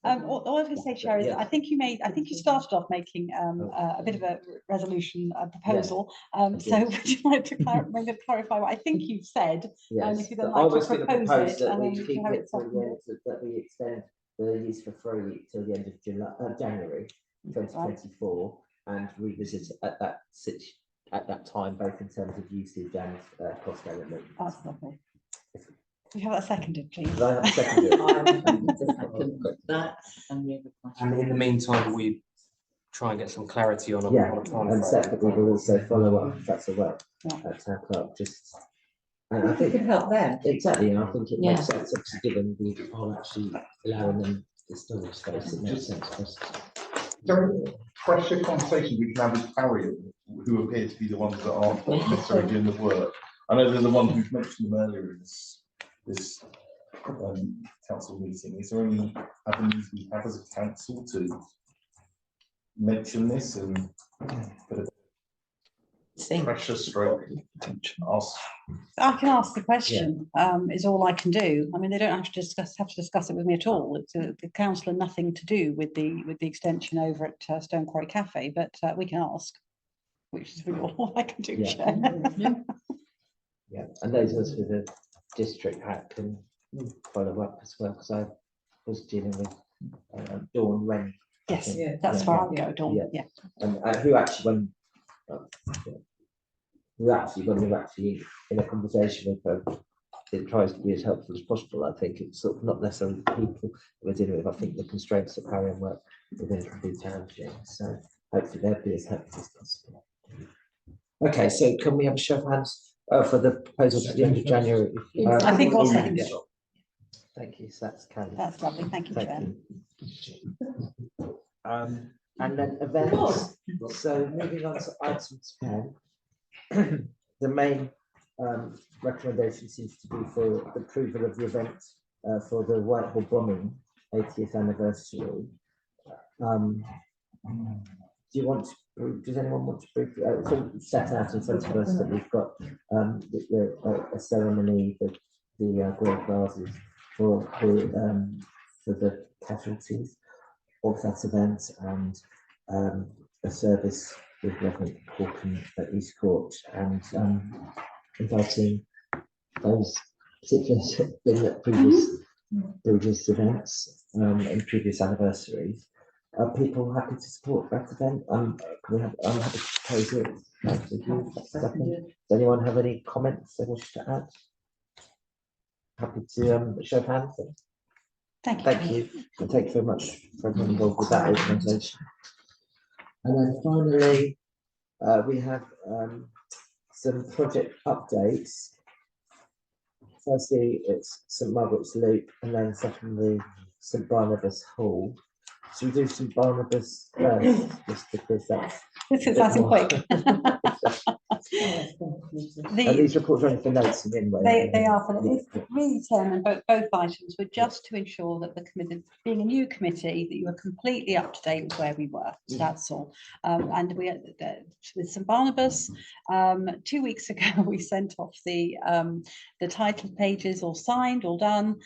All I was going to say, Sharon, is I think you started off making a bit of a resolution, a proposal. So did. would you like to maybe clarify what I think you've said? Yes, if you then but I like to was going to propose propose it, that and we then we keep can have it it till the seconded. end, that we extend the use for free till the end of January 2024, and revisit at that time, both in terms of usage and cost element. That's lovely. We have that seconded, please. Could I have a second? That and the other question. And in the meantime, we try and get some clarity on a Yeah, on a time and frame. separately we'll also follow up, if that's all right, Yeah. at Town Clerk, just. And I We think can help them. exactly, I think it Yeah. makes sense, obviously, given we are actually allowing them the storage space, it makes sense for us. There are pressure conversations we can have with Harriet, who appear to be the ones that aren't necessarily doing the work. I know they're the ones we've mentioned them earlier in this council meeting. Is there any avenues we have as a council to mention this and put a pressure stroke? Ask. I can ask the question, is all I can do. I mean, they don't have to discuss it with me at all. It's the council, nothing to do with the extension over at Stone Quarry Cafe, but we can ask, which is really all I can do, Yeah. Chair. Yeah, and those of us with the district hat can follow up as well, because I was dealing with Dawn Wren. I Yes, think. that's Yeah, where yeah, I'll go, Dawn, yeah. yeah. And who actually, when we're actually in a conversation with her, it tries to be as helpful as possible. I think it's sort of not necessarily the people that we're dealing with. I think the constraints of carrying work within can be challenging. So hopefully they'll be as helpful as possible. Okay, so can we have a show of hands for the proposal to the end of January? I think we'll yeah. second it. Thank you, so that's carried. That's lovely, thank you, Chair. And then events, so moving on to item 10. The main recommendation seems to be for the approval of the event for the Whitehall bombing 80th anniversary. Does anyone want to briefly, it's all set out in front of us that we've got a ceremony, the great vases for the casualties of that event, and a service with Reverend Hawken at East Court, and inviting those particulars that have been at previous events and previous anniversaries. Are people happy to support that event? I'm happy to propose it. Does anyone have any comments they wish to add? Happy to show of hands. Thank you. Thank you, and thank you very much for everyone involved with that organisation. And then finally, we have some project updates. Firstly, it's St Margaret's Loop, and then secondly, St Barnabas Hall. So we do St Barnabas first, just because that's. This is nice and quick. And these reports are only for notes and anyway. They are for the, really, Chairman, both items were just to ensure that the committee, being a new committee, that you were completely up to date with where we were. That's all. And we with St Barnabas, 2 weeks ago we sent off the title pages, all signed, all done,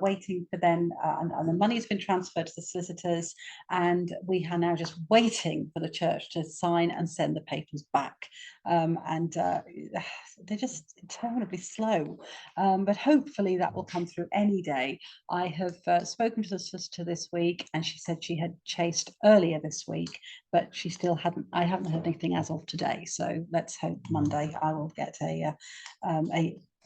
waiting for them, and the money's been transferred to the solicitors, and we are now just waiting for the church to sign and send the papers back. They're just terribly slow, but hopefully that will come through any day. I have spoken to the solicitor this week, and she said she had chased earlier this week, but she still hadn't. I haven't heard anything as of today, so let's hope Monday I will get a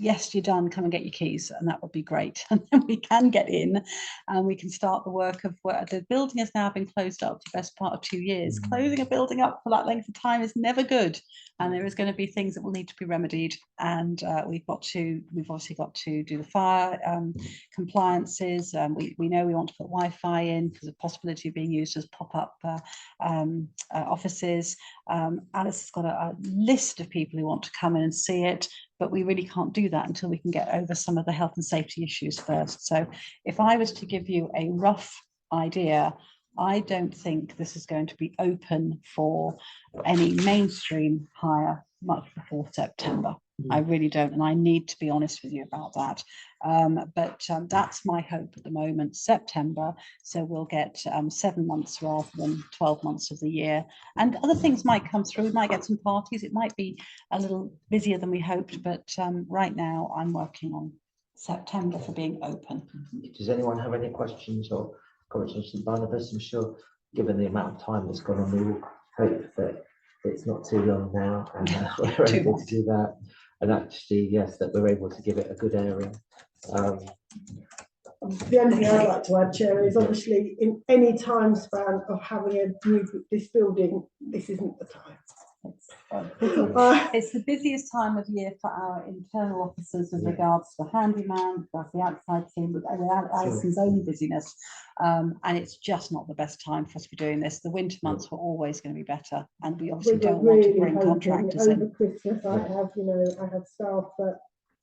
yes, you're done, come and get your keys, and that would be great. And then we can get in and we can start the work of work. The building has now been closed up for the best part of 2 years. Closing a building up for that length of time is never good, and there is going to be things that will need to be remedied, and we've obviously got to do the fire compliances. We know we want to put Wi-Fi in for the possibility of being used as pop-up offices. Alice has got a list of people who want to come in and see it, but we really can't do that until we can get over some of the health and safety issues first. So if I was to give you a rough idea, I don't think this is going to be open for any mainstream hire much before September. I really don't, and I need to be honest with you about that. But that's my hope at the moment, September. So we'll get 7 months rather than 12 months of the year. And other things might come through. We might get some parties. It might be a little busier than we hoped, but right now I'm working on September for being open. Does anyone have any questions or comments on St Barnabas? I'm sure, given the amount of time that's gone on, we all hope that it's not too long now and we're able to do that. And actually, yes, that we're able to give it a good area. The only thing I'd like to add, Chair, is obviously in any time span of having a new this building, this isn't the time. It's the busiest time of year for our internal officers with regards to the handyman, that's the outside team, with Alison's own busyness. And it's just not the best time for us to be doing this. The winter months were always going to be better, and we obviously don't want to bring contractors in. Over Christmas, I have, you know, I have staff that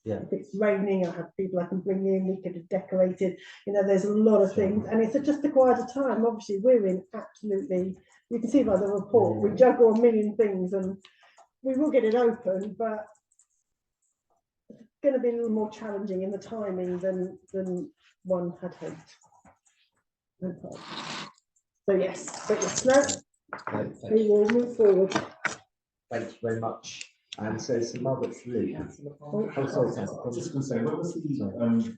if it's raining, I have people I can bring in, we could have decorated, you know, there's a lot of things, and it's just a quieter time. Obviously, we're in absolutely, you can see by the report, we juggle a million things, and we will get it open, but it's going to be a little more challenging in the timing than one had hoped. So yes, but yes, no, we will move forward. Thank you very much. And so St Margaret's Salute. Oh, sorry, I was just going to say, what was the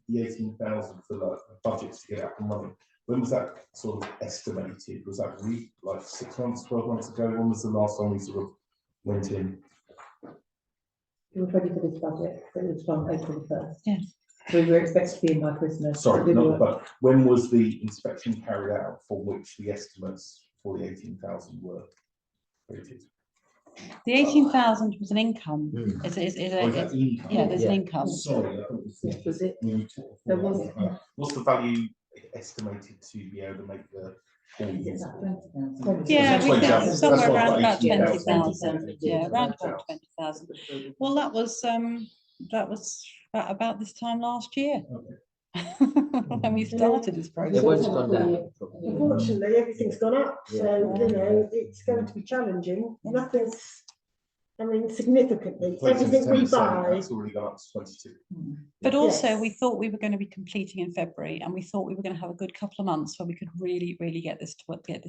18,000 for like budget to get up and running? When was that sort of estimated? Was that like 6 months, 12 months ago? When was the last time we sort of went in? It was ready for this budget, so it was from April the 1st. Yes. So we were expected to be in by Christmas. Sorry, not, but when was the inspection carried out for which the estimates for the 18,000 were created? The 18,000 was an income. Oh, is that income? Yeah, there's an income. Sorry, Was it? There was. What's the value estimated to be able to make the? Yeah, we think somewhere around about 20,000. 20,000. Yeah, around about 20,000. Well, that was about this time last year. When we started this process. It won't have gone down. Unfortunately, everything's gone up, so you know it's going to be challenging. Nothing's, I mean, significantly. Everything we buy. It's already gone up to 22. But also, we thought we were going to be completing in February, and we thought we were going to have a good couple of months where we could really get this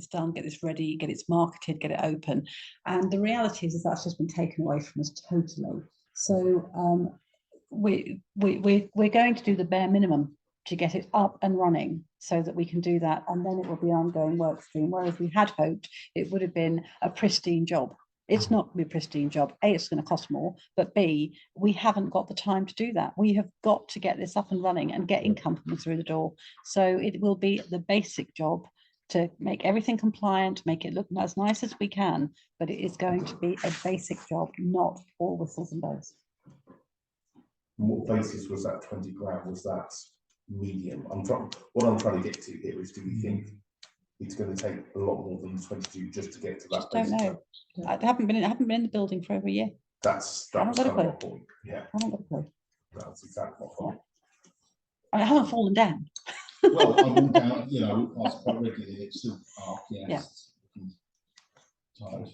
done, get this ready, get it marketed, get it open. And the reality is that's just been taken away from us totally. So we're going to do the bare minimum to get it up and running so that we can do that, and then it will be an ongoing work stream. Whereas we had hoped it would have been a pristine job. It's not going to be a pristine job. A, it's going to cost more, but B, we haven't got the time to do that. We have got to get this up and running and get income coming through the door. So it will be the basic job to make everything compliant, make it look as nice as we can, but it is going to be a basic job, not all whistles and bows. On what basis was that 20 grand? Was that medium? What I'm trying to get to here is, do we think it's going to take a lot more than 22 just to get to that? Don't know. I haven't been in the building for over a year. That's I haven't got a kind of my clue. point. Yeah, I haven't got a clue. that's exactly my point. I haven't fallen down. Well, I walk down, you know, I was quite regularly, it's still dark, yes. Tired.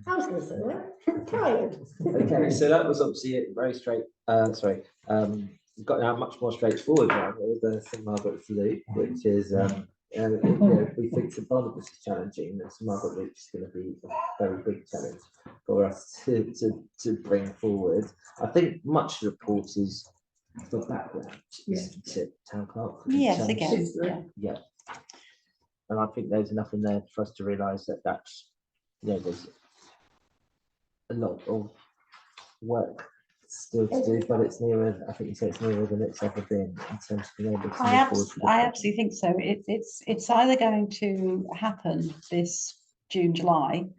I was going to say that. Tired. Okay, so that was obviously a very straight. We've got now much more straightforward now with the St Margaret's Loop, which is you know, we think St Barnabas is challenging, and St Margaret Loop is going to be a very big challenge for us to bring forward. I think much of the report is for background. To Town Clerk. Yes, again. Yeah. And I think there's enough in there for us to realise that that's, you know, there's a lot of work still to do, but it's nearer, I think you say it's nearer than it's ever been in terms of being able to I move forward. absolutely think so. It's either going to happen this June, July,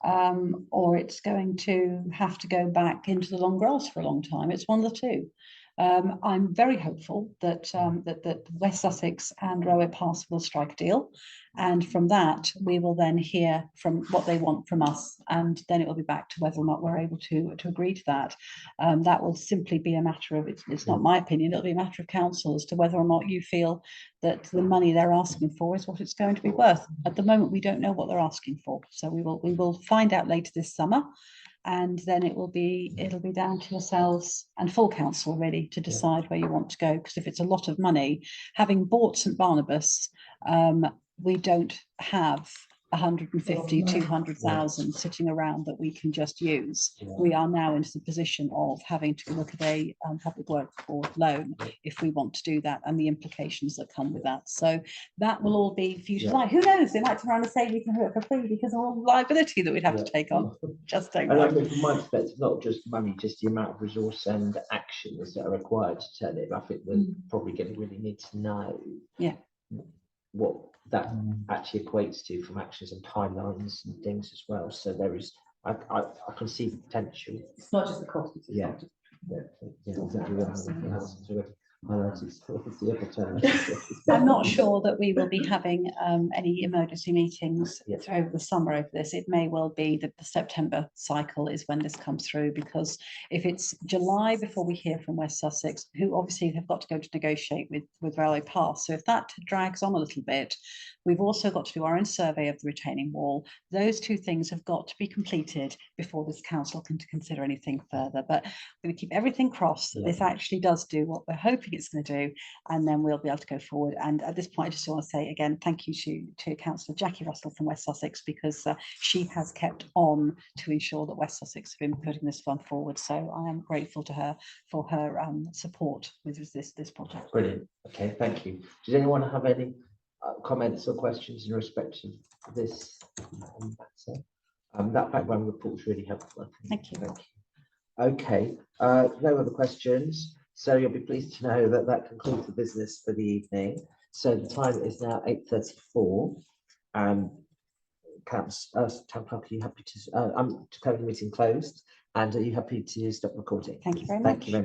or it's going to have to go back into the long grass for a long time. It's one of the two. I'm very hopeful that, that West Sussex and Railway Pass will strike a deal. And from that, we will then hear from what they want from us. And then it will be back to whether or not we're able to agree to that. That will simply be a matter of, it's not my opinion, it'll be a matter of council as to whether or not you feel that the money they're asking for is what it's going to be worth. At the moment, we don't know what they're asking for. So we will find out later this summer. And then it'll be down to yourselves and full council really to decide where you want to go. Because if it's a lot of money, having bought St Barnabas, we don't have 150, 200,000 sitting around that we can just use. We are now into the position of having to look at a public works board loan if we want to do that, and the implications that come with that. So that will all be future life. Who knows? They might turn around and say we can do it for free because of all the liability that we'd have to take on. Just don't And know. I mean, from my perspective, not just money, just the amount of resource and actions that are required to turn it. I think we're probably going to really need to know what that actually equates to from actions and timelines and things as well. So there is, I can see the potential. It's not just the cost. It's Yeah. just Exactly. I'm not sure that we will be having any emergency meetings over the summer over this. It may well be that the September cycle is when this comes through, because if it's July before we hear from West Sussex, who obviously have got to go to negotiate with Railway Pass. So if that drags on a little bit, we've also got to do our own survey of the retaining wall. Those two things have got to be completed before this council can consider anything further. But we're going to keep everything crossed that this actually does do what we're hoping it's going to do, and then we'll be able to go forward. And at this point, I just want to say again, thank you to Councillor Jackie Russell from West Sussex, because she has kept on to ensure that West Sussex have been putting this fund forward. So I am grateful to her for her support with this project. Brilliant. Okay, thank you. Does anyone have any comments or questions in respect to this? That background report is really helpful. Thank you. Thank you. Okay, no other questions. So you'll be pleased to know that that concludes the business for the evening. So the time is now 8:34. Town Clerk, are you happy to declare the meeting closed? And are you happy to stop recording? Thank you very much. Thank you very much.